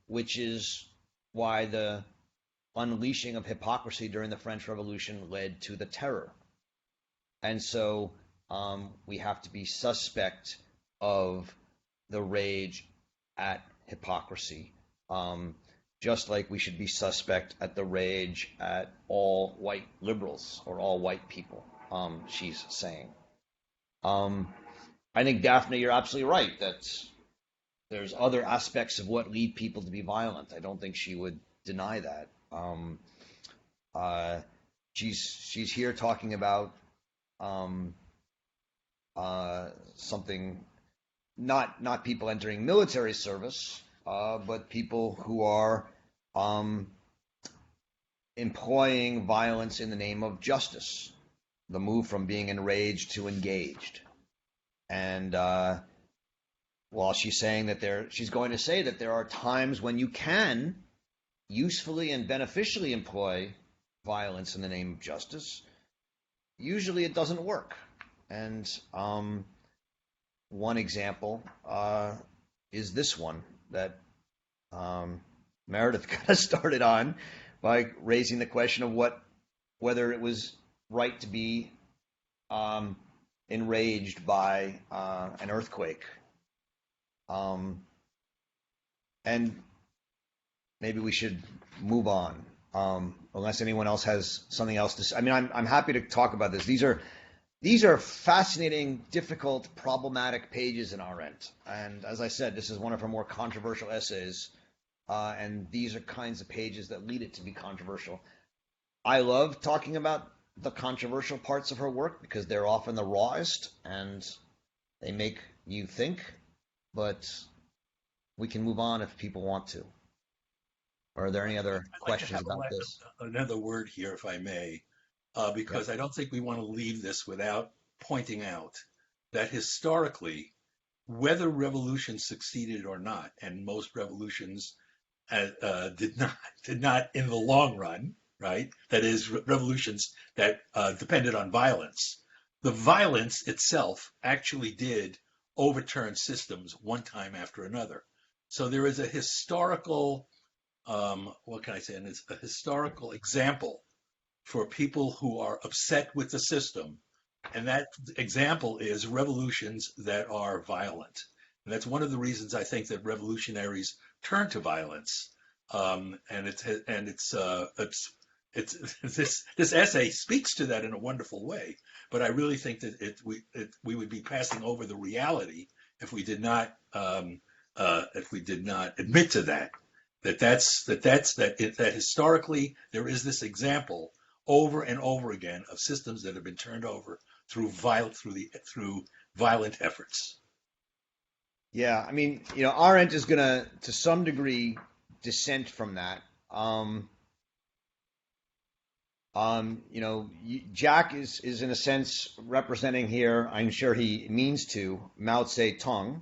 Which is why the unleashing of hypocrisy during the French Revolution led to the terror. And so we have to be suspect of the rage at hypocrisy, just like we should be suspect at the rage at all white liberals or all white people, she's saying. I think, Daphne, you're absolutely right that there's other aspects of what lead people to be violent. I don't think she would deny that. She's here talking about something, not people entering military service, but people who are employing violence in the name of justice, the move from being enraged to engaged. And while she's saying that she's going to say that there are times when you can usefully and beneficially employ violence in the name of justice, usually it doesn't work. And one example is this one that Meredith kind of started on by raising the question of whether it was right to be enraged by an earthquake. And maybe we should move on, unless anyone else has something else to say. I mean, I'm happy to talk about this. These are fascinating, difficult, problematic pages in Arendt. And as I said, this is one of her more controversial essays. And these are kinds of pages that lead it to be controversial. I love talking about the controversial parts of her work because they're often the rawest and they make you think. But we can move on if people want to. Or are there any other questions about this? Another word here, if I may, because I don't think we want to leave this without pointing out that historically, whether revolutions succeeded or not, and most revolutions did not in the long run, right? That is, revolutions that depended on violence. The violence itself actually did overturn systems one time after another. So there is a historical, what can I say? And it's a historical example for people who are upset with the system. And that example is revolutions that are violent. And that's one of the reasons I think that revolutionaries turn to violence. This essay speaks to that in a wonderful way. But I really think that we would be passing over the reality if we did not admit to that historically there is this example over and over again of systems that have been turned over through violent efforts. Yeah, I mean, Arendt is going to some degree, dissent from that. Jack is in a sense representing here, I'm sure he means to, Mao Zedong,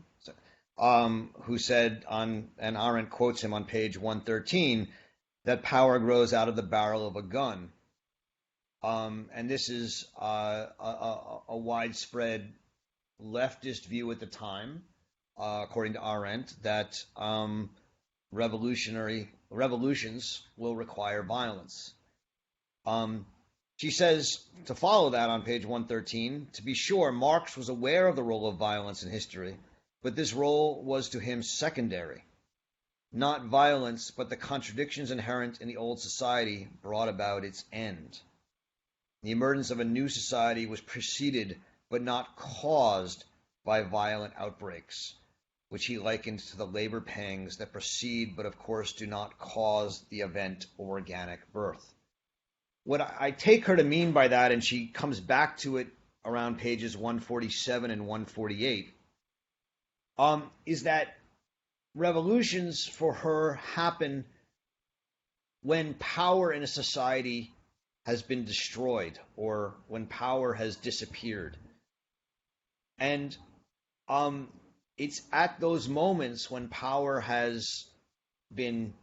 who said and Arendt quotes him on page 113, that power grows out of the barrel of a gun. And this is a widespread leftist view at the time, according to Arendt, that revolutions will require violence. She says, to follow that on page 113, to be sure, Marx was aware of the role of violence in history, but this role was to him secondary. Not violence, but the contradictions inherent in the old society brought about its end. The emergence of a new society was preceded, but not caused, by violent outbreaks, which he likened to the labor pangs that precede, but of course do not cause the event of organic birth. What I take her to mean by that, and she comes back to it around pages 147 and 148, is that revolutions for her happen when power in a society has been destroyed or when power has disappeared. And it's at those moments when power has been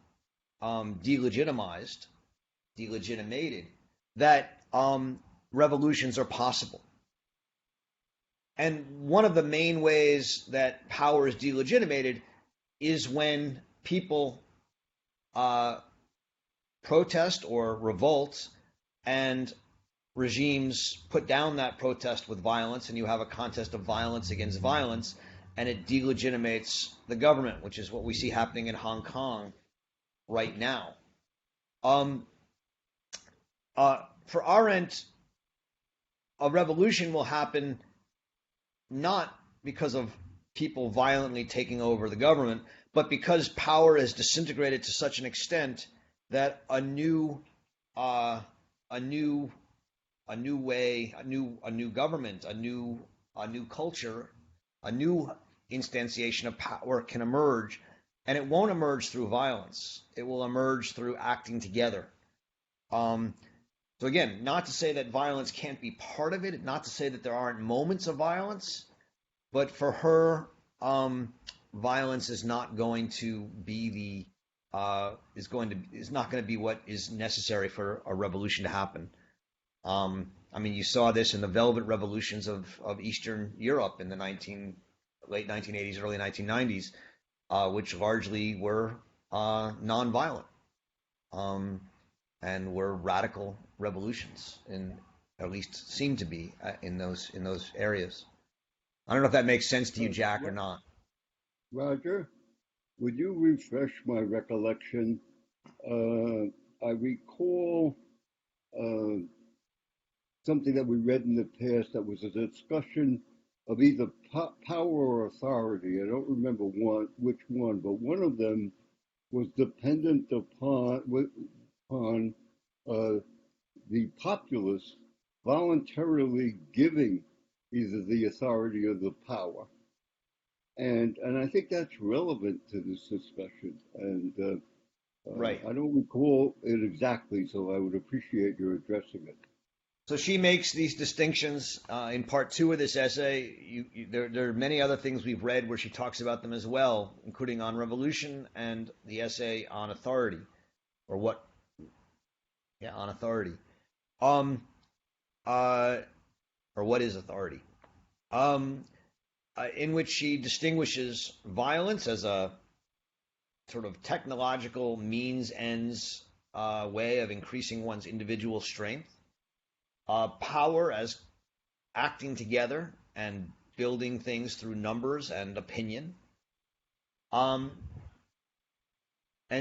delegitimated, that revolutions are possible. And one of the main ways that power is delegitimated is when people protest or revolt, and regimes put down that protest with violence, and you have a contest of violence against violence, and it delegitimates the government, which is what we see happening in Hong Kong right now. For Arendt, a revolution will happen not because of people violently taking over the government, but because power is disintegrated to such an extent that a new way, a new government, a new culture, a new instantiation of power can emerge, and it won't emerge through violence. It will emerge through acting together. So again, not to say that violence can't be part of it, not to say that there aren't moments of violence, but for her, violence is not going to be is not going to be what is necessary for a revolution to happen. I mean, you saw this in the velvet revolutions of Eastern Europe in the late 1980s, early 1990s, which largely were nonviolent, and were radical revolutions, at least seemed to be in those areas. I don't know if that makes sense to you, Jack, or not. Roger, would you refresh my recollection? I recall something that we read in the past that was a discussion of either power or authority. I don't remember which one, but one of them was dependent upon the populace voluntarily giving either the authority or the power. And I think that's relevant to this discussion. And Right. I don't recall it exactly, so I would appreciate your addressing it. So she makes these distinctions in part 2 of this essay. There are many other things we've read where she talks about them as well, including on revolution and the essay on authority, on authority, or what is authority, in which she distinguishes violence as a sort of technological means-ends way of increasing one's individual strength. Power as acting together and building things through numbers and opinion. And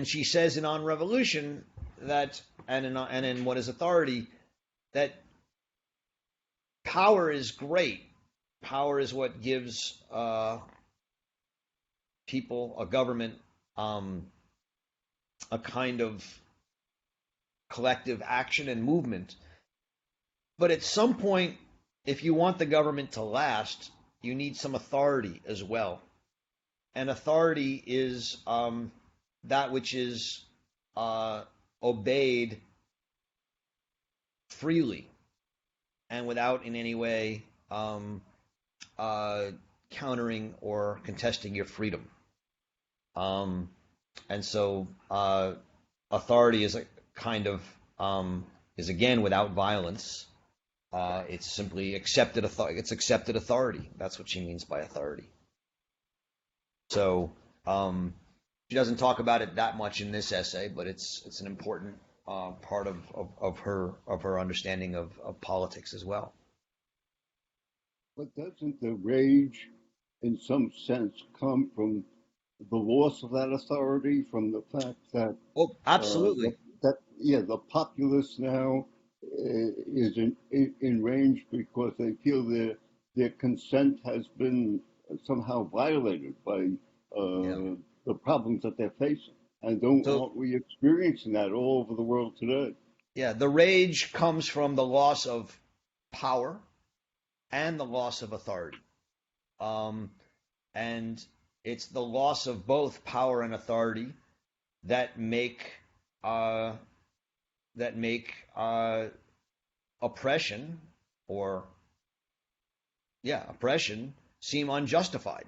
she says in On Revolution that, and in What is Authority, that power is great. Power is what gives people, a government, a kind of collective action and movement. But at some point, if you want the government to last, you need some authority as well. And authority is that which is obeyed freely and without in any way countering or contesting your freedom. And so authority is a kind of, is again without violence. It's simply accepted authority. It's accepted authority. That's what she means by authority. So she doesn't talk about it that much in this essay, but it's an important part of her understanding of politics as well. But doesn't the rage, in some sense, come from the loss of that authority, from the fact that absolutely the populace now is enraged because they feel their consent has been somehow violated by the problems that they're facing, and aren't we experiencing that all over the world today? Yeah, the rage comes from the loss of power and the loss of authority, and it's the loss of both power and authority that make oppression seem unjustified.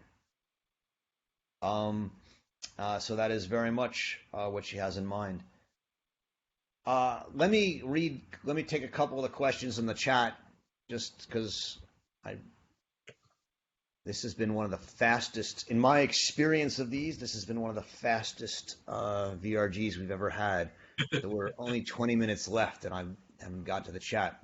So that is very much what she has in mind. Let me take a couple of the questions in the chat, just because this has been one of the fastest, in my experience of these, this has been one of the fastest VRGs we've ever had. There were only 20 minutes left, and I haven't got to the chat.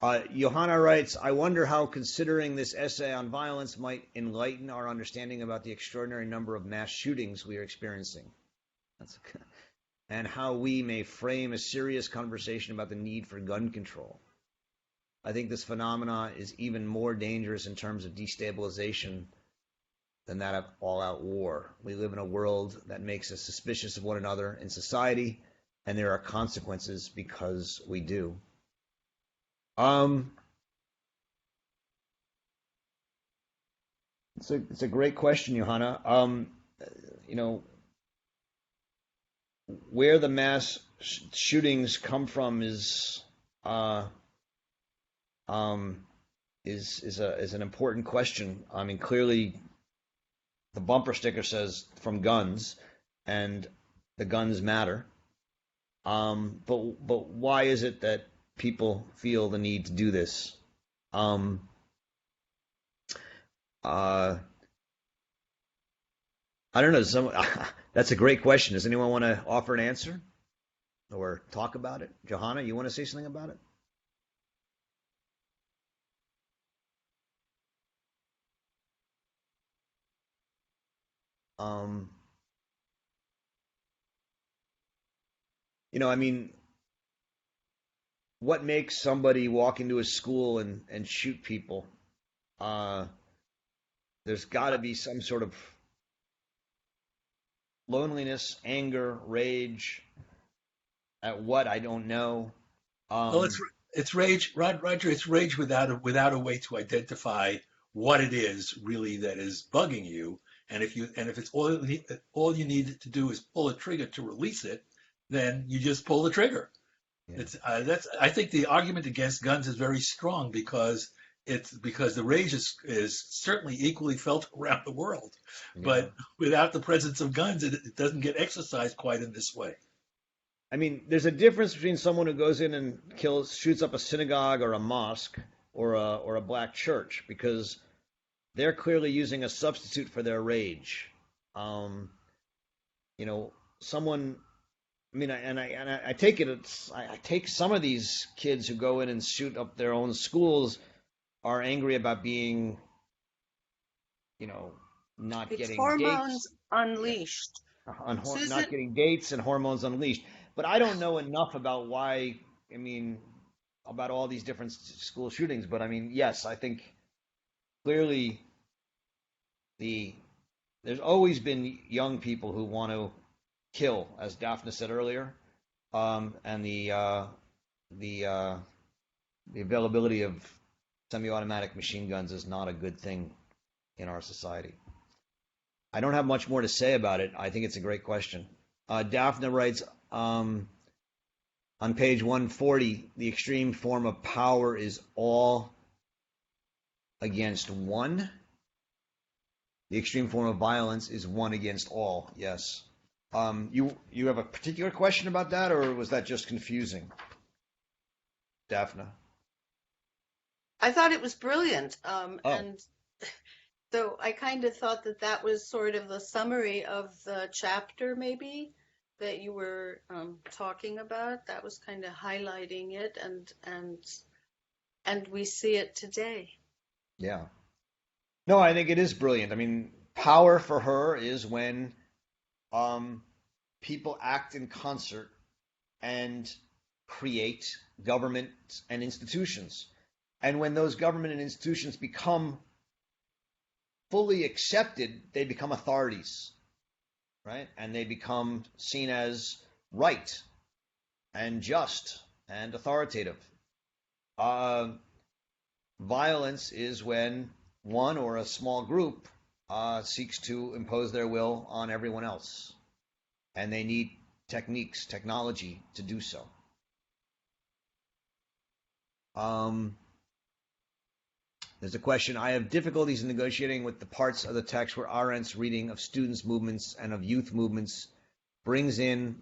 Johanna writes, I wonder how considering this essay on violence might enlighten our understanding about the extraordinary number of mass shootings we are experiencing. And how we may frame a serious conversation about the need for gun control. I think this phenomenon is even more dangerous in terms of destabilization than that of all-out war. We live in a world that makes us suspicious of one another in society, and there are consequences because we do. It's a great question, Johanna. Where the mass shootings come from is an important question. I mean, clearly, the bumper sticker says from guns, and the guns matter. But why is it that people feel the need to do this. I don't know. That's a great question. Does anyone want to offer an answer or talk about it? Johanna, you want to say something about it? I mean, what makes somebody walk into a school and shoot people? There's got to be some sort of loneliness, anger, rage. At what? I don't know. Well, it's rage, Roger. It's rage without a way to identify what it is really that is bugging you. And if it's all you need to do is pull a trigger to release it, then you just pull the trigger. Yeah. I think the argument against guns is very strong because the rage is certainly equally felt around the world, Yeah. but without the presence of guns, it doesn't get exercised quite in this way. I mean, there's a difference between someone who goes in and shoots up a synagogue or a mosque or a black church, because they're clearly using a substitute for their rage. Someone. I mean, I take it. I take some of these kids who go in and shoot up their own schools are angry about being, not getting hormones dates. Unleashed. Not getting dates and hormones unleashed. But I don't know enough about why. I mean, about all these different school shootings. But I mean, yes, I think clearly there's always been young people who want to kill, as Daphne said earlier, and the availability of semi-automatic machine guns is not a good thing in our society. I don't have much more to say about it. I think it's a great question. Daphne writes on page 140, the extreme form of power is all against one. The extreme form of violence is one against all. Yes. You have a particular question about that, or was that just confusing, Daphne? I thought it was brilliant. And so I kind of thought that was sort of the summary of the chapter, maybe, that you were talking about. That was kind of highlighting it, and we see it today. Yeah. No, I think it is brilliant. I mean, power for her is when people act in concert and create governments and institutions. And when those government and institutions become fully accepted, they become authorities, right? And they become seen as right and just and authoritative. Violence is when one or a small group seeks to impose their will on everyone else, and they need technology to do so. There's a question. I have difficulties in negotiating with the parts of the text where Arendt's reading of students' movements and of youth movements brings in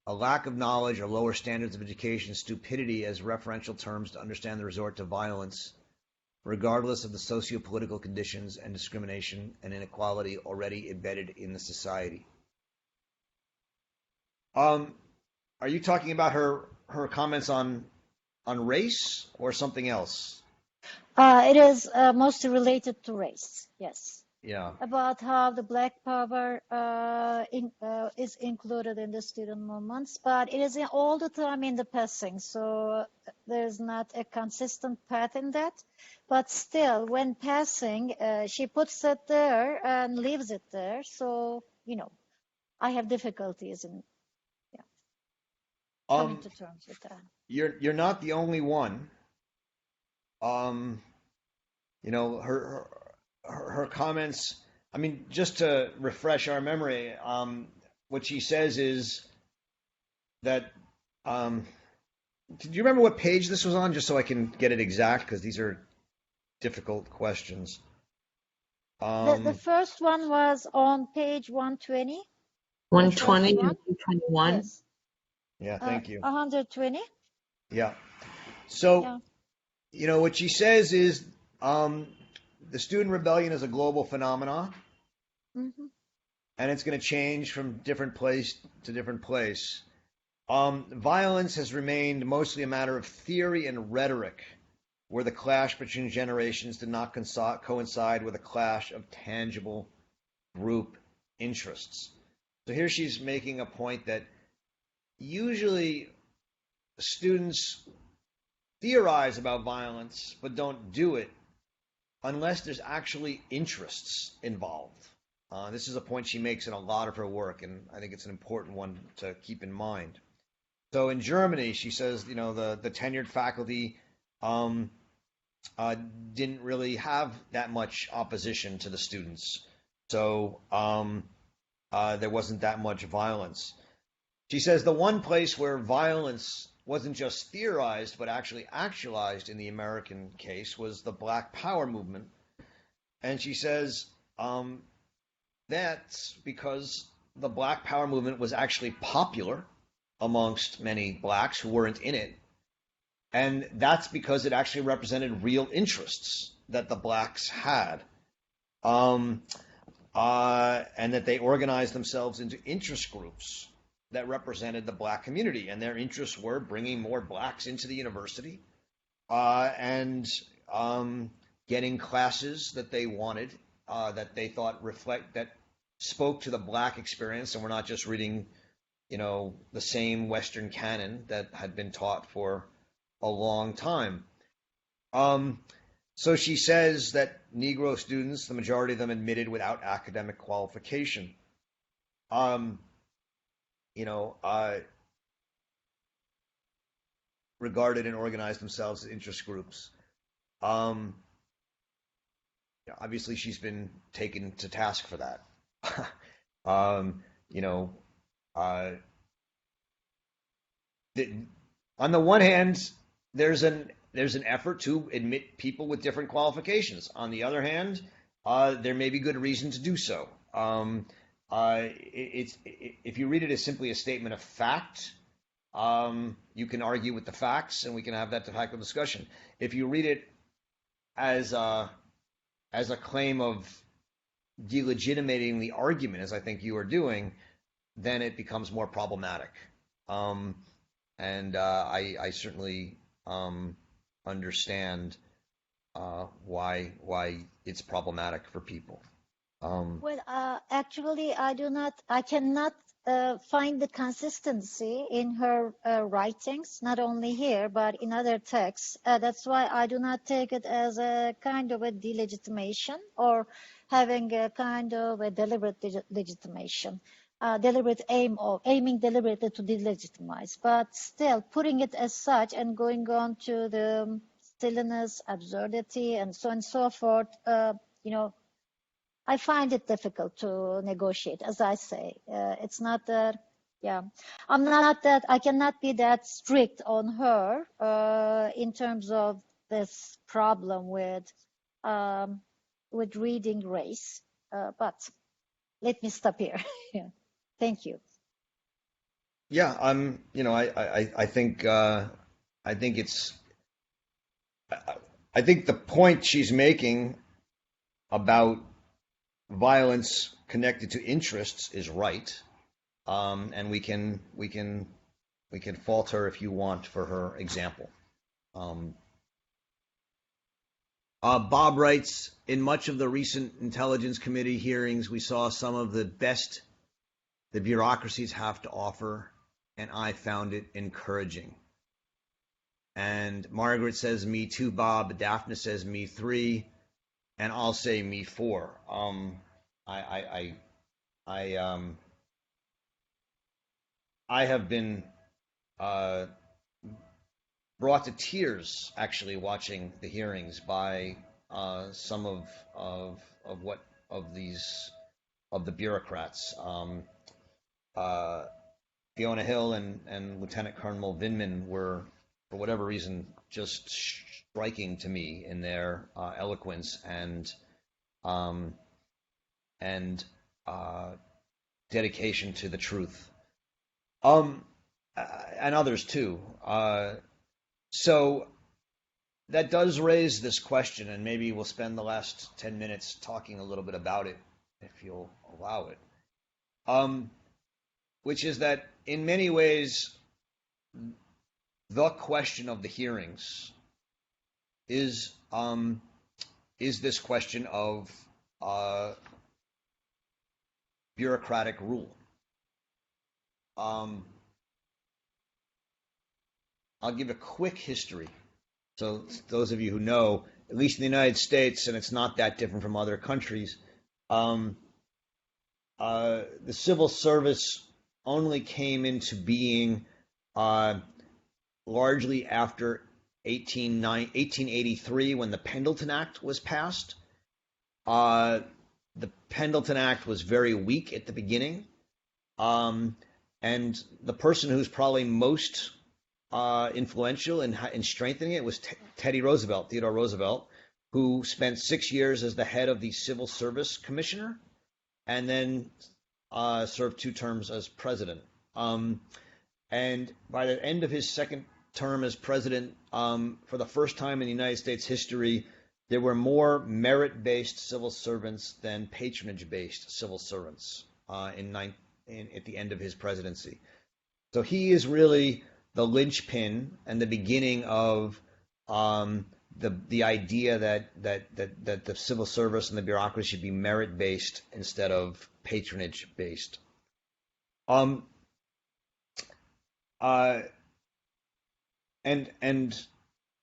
a lack of knowledge or lower standards of education, stupidity as referential terms to understand the resort to violence, regardless of the socio-political conditions and discrimination and inequality already embedded in the society. Are you talking about her comments on race or something else? It is mostly related to race, yes. Yeah. About how the Black Power is included in the student movements, but it is all the time in the passing, so there's not a consistent path in that. But still, when passing, she puts it there and leaves it there. So, I have difficulties in coming to terms with that. You're not the only one. Her comments. I mean, just to refresh our memory, what she says is that. Did you remember what page this was on, just so I can get it exact? Because these are difficult questions. The first one was on page 120. 120 and 221. Yes. Yeah, thank you. 120. Yeah. So, Yeah. what she says is the student rebellion is a global phenomenon, Hmm. and it's going to change from different place to different place. Violence has remained mostly a matter of theory and rhetoric, where the clash between generations did not coincide with a clash of tangible group interests. So here she's making a point that usually students theorize about violence but don't do it unless there's actually interests involved. This is a point she makes in a lot of her work, and I think it's an important one to keep in mind. So in Germany, she says, the tenured faculty um, didn't really have that much opposition to the students, so there wasn't that much violence. She says the one place where violence wasn't just theorized but actually actualized in the American case was the Black Power movement, and she says that's because the Black Power movement was actually popular amongst many blacks who weren't in it. And that's because it actually represented real interests that the blacks had. And that they organized themselves into interest groups that represented the black community. And their interests were bringing more blacks into the university and getting classes that they wanted, that they thought that spoke to the black experience, and we're not just reading the same Western canon that had been taught for a long time. So she says that Negro students, the majority of them admitted without academic qualification, regarded and organized themselves as interest groups. Obviously, she's been taken to task for that. You know, uh, on the one hand, there's an effort to admit people with different qualifications. On the other hand, there may be good reason to do so. If you read it as simply a statement of fact, you can argue with the facts, and we can have that de facto discussion. If you read it as a claim of delegitimating the argument, as I think you are doing, then it becomes more problematic. And I certainly understand why it's problematic for people. Well, actually, I cannot find the consistency in her writings, not only here, but in other texts. That's why I do not take it as a kind of a delegitimation or having a kind of a deliberate legitimation, deliberate aiming deliberately to delegitimize, but still putting it as such and going on to the silliness, absurdity, and so on and so forth, I find it difficult to negotiate, as I say. It's not that, yeah, I cannot be that strict on her in terms of this problem with reading race. But let me stop here. Yeah. Thank you. Yeah, I think I think the point she's making about violence connected to interests is right, and we can fault her if you want for her example. Bob writes, in much of the recent Intelligence Committee hearings, we saw some of the best the bureaucracies have to offer, and I found it encouraging. And Margaret says, me too, Bob. Daphne says, me three. And I'll say me four. I have been brought to tears actually watching the hearings by some of the bureaucrats. Fiona Hill and Lieutenant Colonel Vindman were, for whatever reason, just striking to me in their eloquence and dedication to the truth. And others too. So that does raise this question, and maybe we'll spend the last 10 minutes talking a little bit about it, if you'll allow it. Which is that in many ways, the question of the hearings is this question of bureaucratic rule. I'll give a quick history. So those of you who know, at least in the United States, and it's not that different from other countries, the civil service only came into being largely after 1883, when the Pendleton Act was passed. The Pendleton Act was very weak at the beginning, and the person who's probably most influential in strengthening it was Theodore Roosevelt, who spent 6 years as the head of the Civil Service Commissioner, and then served 2 terms as president. And by the end of his second term as president, for the first time in the United States history, there were more merit-based civil servants than patronage-based civil servants at the end of his presidency. So he is really the linchpin and the beginning of the idea that the civil service and the bureaucracy should be merit-based instead of patronage-based. And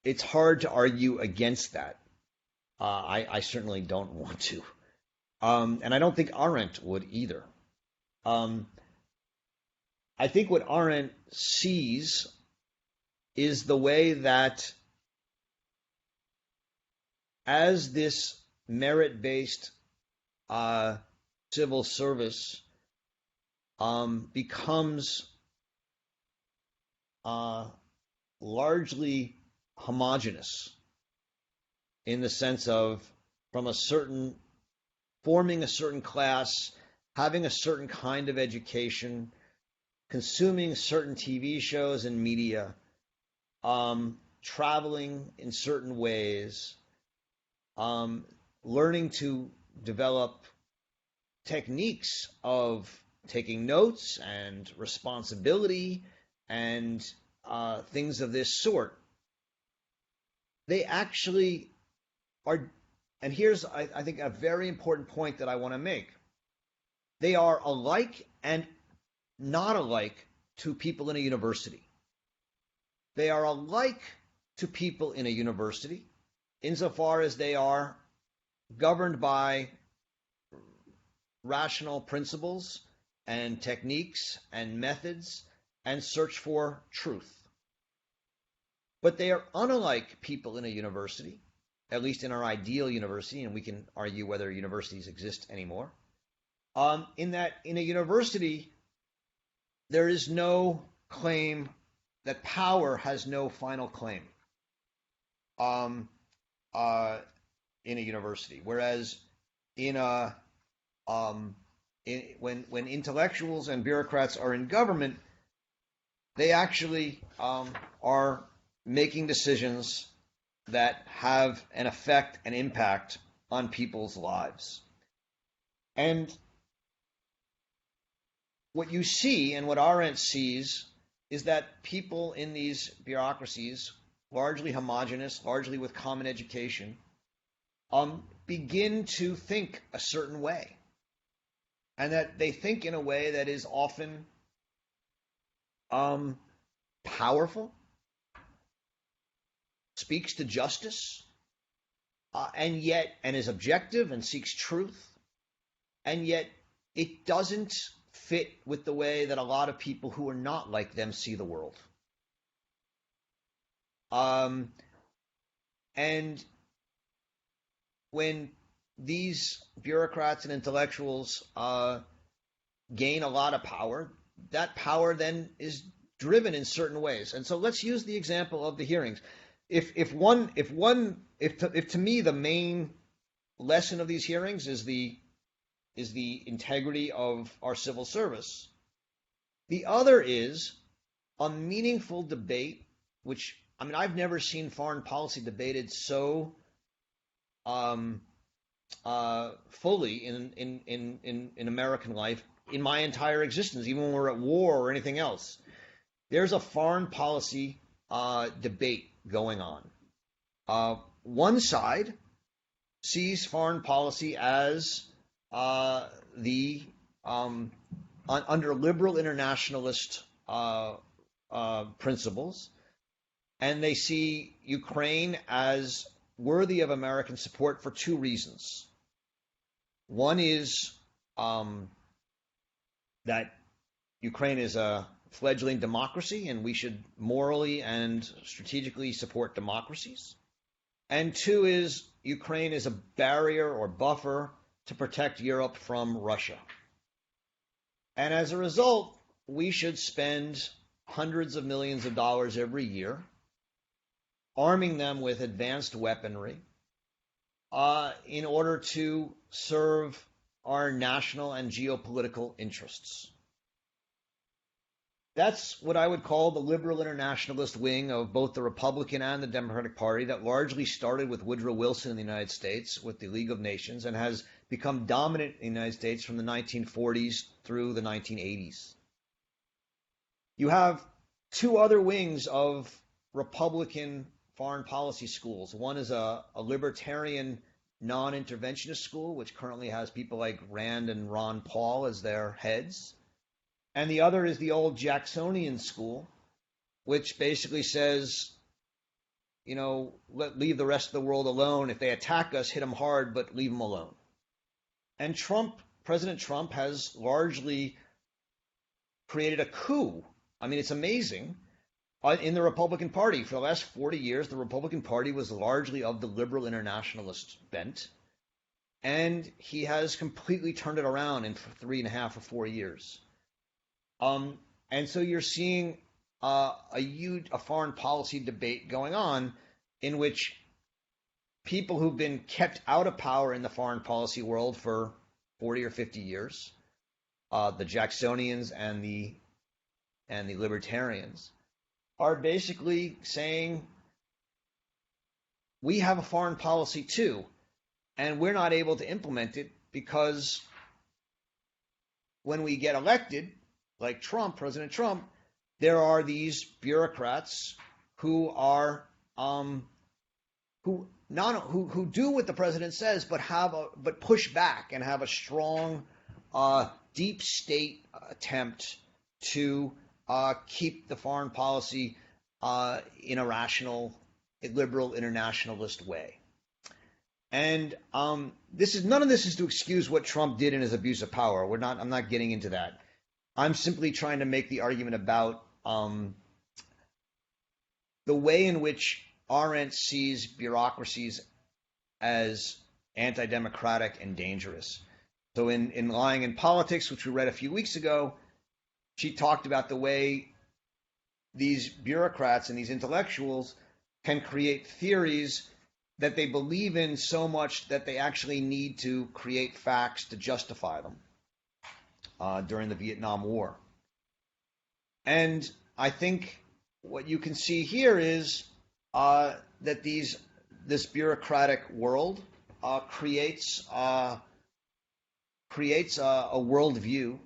it's hard to argue against that. I certainly don't want to. And I don't think Arendt would either. I think what Arendt sees is the way that as this merit-based civil service becomes largely homogeneous in the sense of forming a certain class, having a certain kind of education, consuming certain TV shows and media, traveling in certain ways, learning to develop techniques of taking notes and responsibility and things of this sort. They actually are, and here's, I think, a very important point that I want to make. They are alike and not alike to people in a university. They are alike to people in a university insofar as they are governed by rational principles and techniques and methods and search for truth. But they are unlike people in a university, at least in our ideal university, and we can argue whether universities exist anymore, in that in a university, there is no claim that power has no final claim in a university, whereas when intellectuals and bureaucrats are in government, they actually are making decisions that have an effect and impact on people's lives. And what you see, and what Arendt sees, is that people in these bureaucracies, largely homogeneous, largely with common education, begin to think a certain way. And that they think in a way that is often powerful, speaks to justice, and is objective and seeks truth, and yet it doesn't fit with the way that a lot of people who are not like them see the world. And when these bureaucrats and intellectuals gain a lot of power, that power then is driven in certain ways. And so let's use the example of the hearings. If to me the main lesson of these hearings is the integrity of our civil service, the other is a meaningful debate which I mean, I've never seen foreign policy debated so um, fully in American life in my entire existence, even when we're at war or anything else. There's a foreign policy debate going on. One side sees foreign policy as the under liberal internationalist principles, and they see Ukraine as worthy of American support for two reasons. One is that Ukraine is a fledgling democracy, and we should morally and strategically support democracies. And two is Ukraine is a barrier or buffer to protect Europe from Russia. And as a result, we should spend hundreds of millions of dollars every year arming them with advanced weaponry in order to serve our national and geopolitical interests. That's what I would call the liberal internationalist wing of both the Republican and the Democratic Party that largely started with Woodrow Wilson in the United States with the League of Nations and has become dominant in the United States from the 1940s through the 1980s. You have two other wings of Republican foreign policy schools. One is a libertarian non-interventionist school, which currently has people like Rand and Ron Paul as their heads. And the other is the old Jacksonian school, which basically says, you know, leave the rest of the world alone. If they attack us, hit them hard, but leave them alone. And President Trump has largely created a coup. I mean, it's amazing. In the Republican Party, for the last 40 years, the Republican Party was largely of the liberal internationalist bent. And he has completely turned it around in 3.5 or 4 years. And so you're seeing a foreign policy debate going on in which people who've been kept out of power in the foreign policy world for 40 or 50 years, the Jacksonians and the libertarians, are basically saying, we have a foreign policy too, and we're not able to implement it because when we get elected, like Trump, President Trump, there are these bureaucrats who are who do what the president says, but push back and have a strong deep state attempt to keep the foreign policy in a rational, liberal, internationalist way. And none of this is to excuse what Trump did in his abuse of power. I'm not getting into that. I'm simply trying to make the argument about the way in which Arendt sees bureaucracies as anti-democratic and dangerous. So in Lying in Politics, which we read a few weeks ago, she talked about the way these bureaucrats and these intellectuals can create theories that they believe in so much that they actually need to create facts to justify them. During the Vietnam War. And I think what you can see here is that this bureaucratic world creates a worldview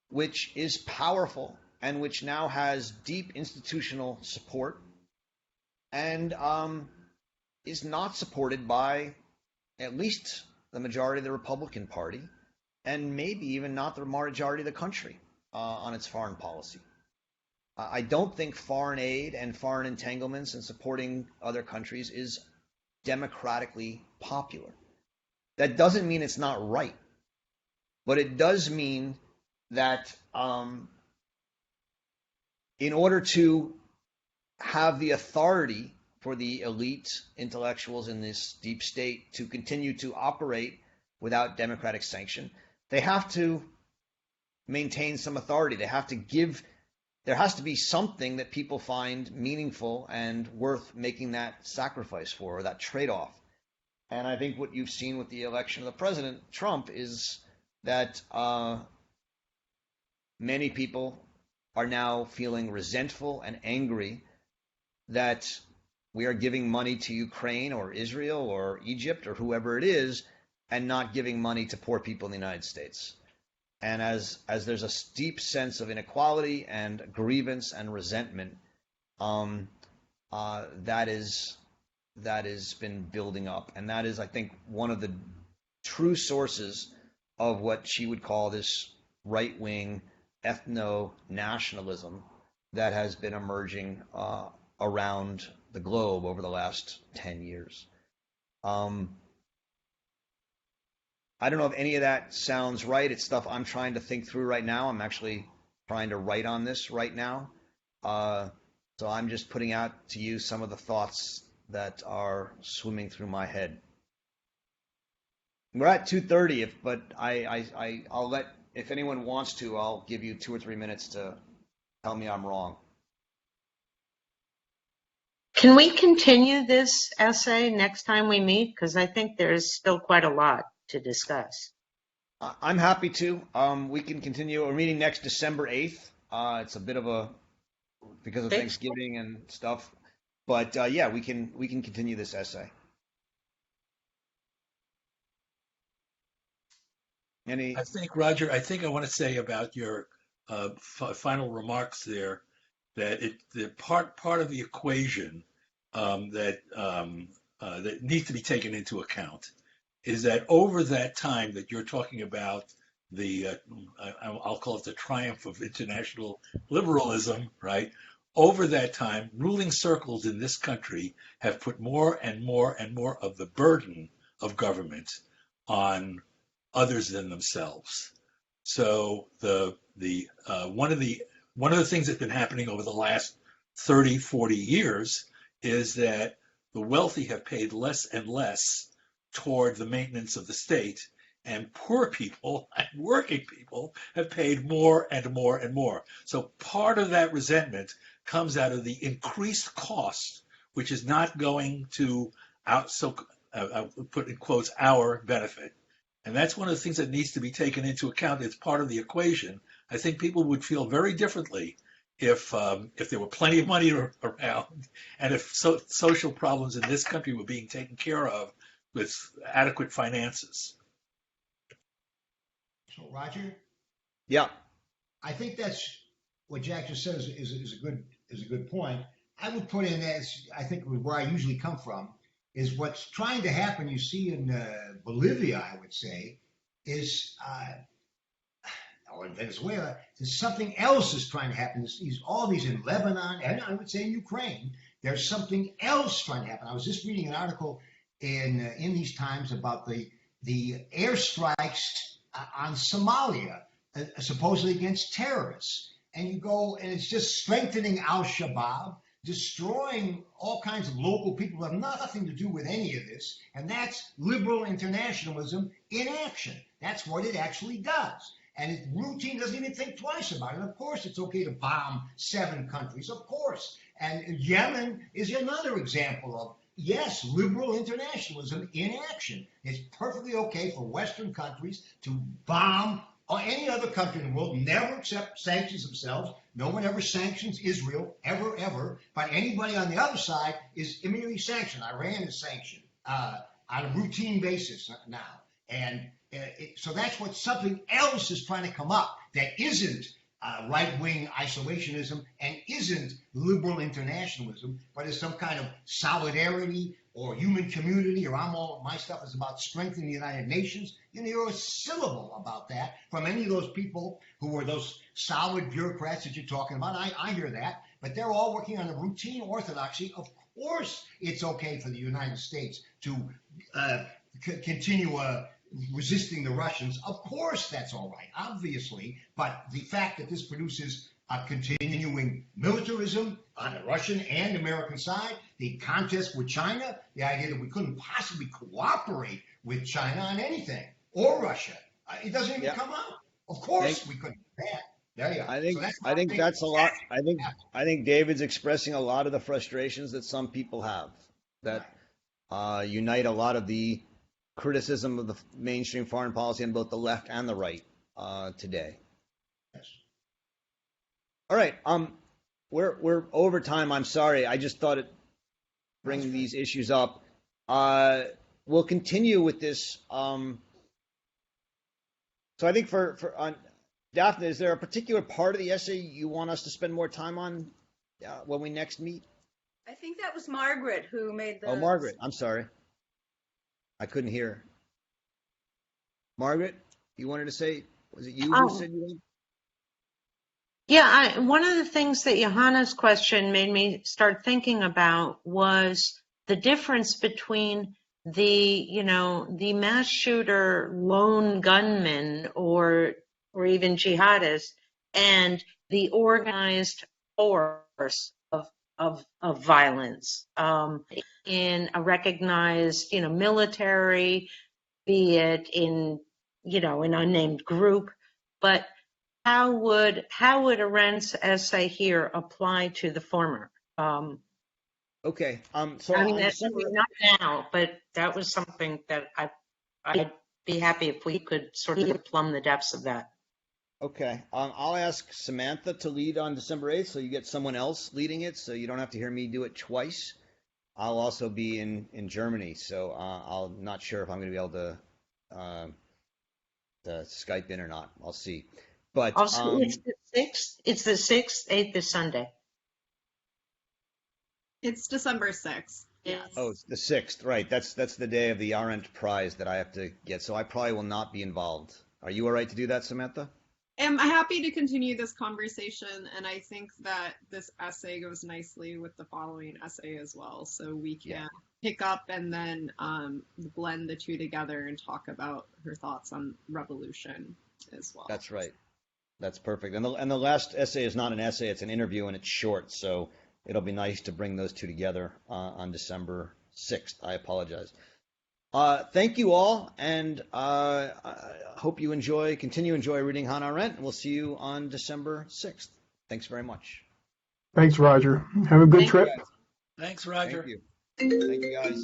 which is powerful and which now has deep institutional support and is not supported by at least the majority of the Republican Party, and maybe even not the majority of the country on its foreign policy. I don't think foreign aid and foreign entanglements and supporting other countries is democratically popular. That doesn't mean it's not right, but it does mean that in order to have the authority for the elite intellectuals in this deep state to continue to operate without democratic sanction, they have to maintain some authority. There has to be something that people find meaningful and worth making that sacrifice for, or that trade-off. And I think what you've seen with the election of the President Trump is that many people are now feeling resentful and angry that we are giving money to Ukraine or Israel or Egypt or whoever it is, and not giving money to poor people in the United States. And as there's a deep sense of inequality and grievance and resentment, that has been building up, and that is, I think, one of the true sources of what she would call this right-wing ethno-nationalism that has been emerging around the globe over the last 10 years. I don't know if any of that sounds right. It's stuff I'm trying to think through right now. I'm actually trying to write on this right now. So I'm just putting out to you some of the thoughts that are swimming through my head. We're at 2:30, but I'll let, if anyone wants to, I'll give you 2 or 3 minutes to tell me I'm wrong. Can we continue this essay next time we meet? Because I think there's still quite a lot to discuss. I'm happy to. We can continue. We're meeting next December 8th. It's a bit of a, because of Thanksgiving and stuff. But yeah, we can continue this essay. I think, Roger, I want to say about your final remarks there that the part of the equation that needs to be taken into account is that over that time that you're talking about the I'll call it the triumph of international liberalism, right? Over that time, ruling circles in this country have put more and more and more of the burden of government on others than themselves. So one of the things that's been happening over the last 30, 40 years is that the wealthy have paid less and less toward the maintenance of the state, and poor people and working people have paid more and more and more. So part of that resentment comes out of the increased cost, which is not going to put in quotes, our benefit. And that's one of the things that needs to be taken into account. It's part of the equation. I think people would feel very differently if there were plenty of money around, and if social problems in this country were being taken care of with adequate finances. So, Roger? Yeah. I think that's what Jack just said is a good point. I would put in, as I think where I usually come from, is what's trying to happen, you see in Bolivia, I would say, is, or in Venezuela, there's something else is trying to happen. All these in Lebanon, and I would say in Ukraine, there's something else trying to happen. I was just reading an article in these times about the airstrikes on Somalia, supposedly against terrorists. And you go, and it's just strengthening al-Shabaab, destroying all kinds of local people who have nothing to do with any of this. And that's liberal internationalism in action. That's what it actually does. And it's routine, doesn't even think twice about it. Of course, it's okay to bomb 7 countries, of course. And Yemen is another example of, yes, liberal internationalism in action. It's perfectly okay for Western countries to bomb any other country in the world, never accept sanctions themselves. No one ever sanctions Israel, ever. But anybody on the other side is immediately sanctioned. Iran is sanctioned on a routine basis now. And so that's what something else is trying to come up that isn't right-wing isolationism and isn't liberal internationalism, but is some kind of solidarity or human community, or my stuff is about strengthening the United Nations. You know, you're a syllable about that from any of those people who are those solid bureaucrats that you're talking about. I hear that, but they're all working on a routine orthodoxy. Of course, it's okay for the United States to continue resisting the Russians. Of course, that's all right, obviously. But the fact that this produces a continuing militarism on the Russian and American side, the contest with China, the idea that we couldn't possibly cooperate with China on anything, or Russia, it doesn't even come up. Of course, we couldn't do that. There you are. I think that's a lot. I think David's expressing a lot of the frustrations that some people have that unite a lot of the criticism of the mainstream foreign policy on both the left and the right today. Yes. All right. we're over time. I'm sorry. I just thought it bring these issues up. We'll continue with this. So I think for Daphne, is there a particular part of the essay you want us to spend more time on when we next meet? I think that was Margaret who made the. Oh, Margaret. I'm sorry. I couldn't hear. Margaret, you wanted to say? Was it you who said you wanted? Yeah, one of the things that Johanna's question made me start thinking about was the difference between the mass shooter lone gunman or even jihadist and the organized force of violence in a recognized, military, be it in, an unnamed group, but how would Arendt's essay here apply to the former? Okay. So I mean, December, not now, but that was something that I'd be happy if we could sort of plumb the depths of that. okay. I'll ask Samantha to lead on December 8th, so you get someone else leading it, so you don't have to hear me do it twice. I'll also be in Germany, so I'm not sure if I'm going to be able to Skype in or not. I'll see. But Also, it's the 6th. It's the 6th, 8th is Sunday. It's December 6th. Yes. Oh, it's the 6th, right? That's the day of the Arendt Prize that I have to get, so I probably will not be involved. Are you all right to do that, Samantha? I'm happy to continue this conversation, and I think that this essay goes nicely with the following essay as well. So we can pick up and then blend the two together and talk about her thoughts on revolution as well. That's right. That's perfect. And the last essay is not an essay; it's an interview, and it's short. So it'll be nice to bring those two together on December 6th. I apologize. Thank you all, and I hope you continue to enjoy reading Hannah Arendt, and we'll see you on December 6th. Thanks very much. Thanks, Roger. Have a good trip. You Thanks, Roger. Thank you. Thank you, guys.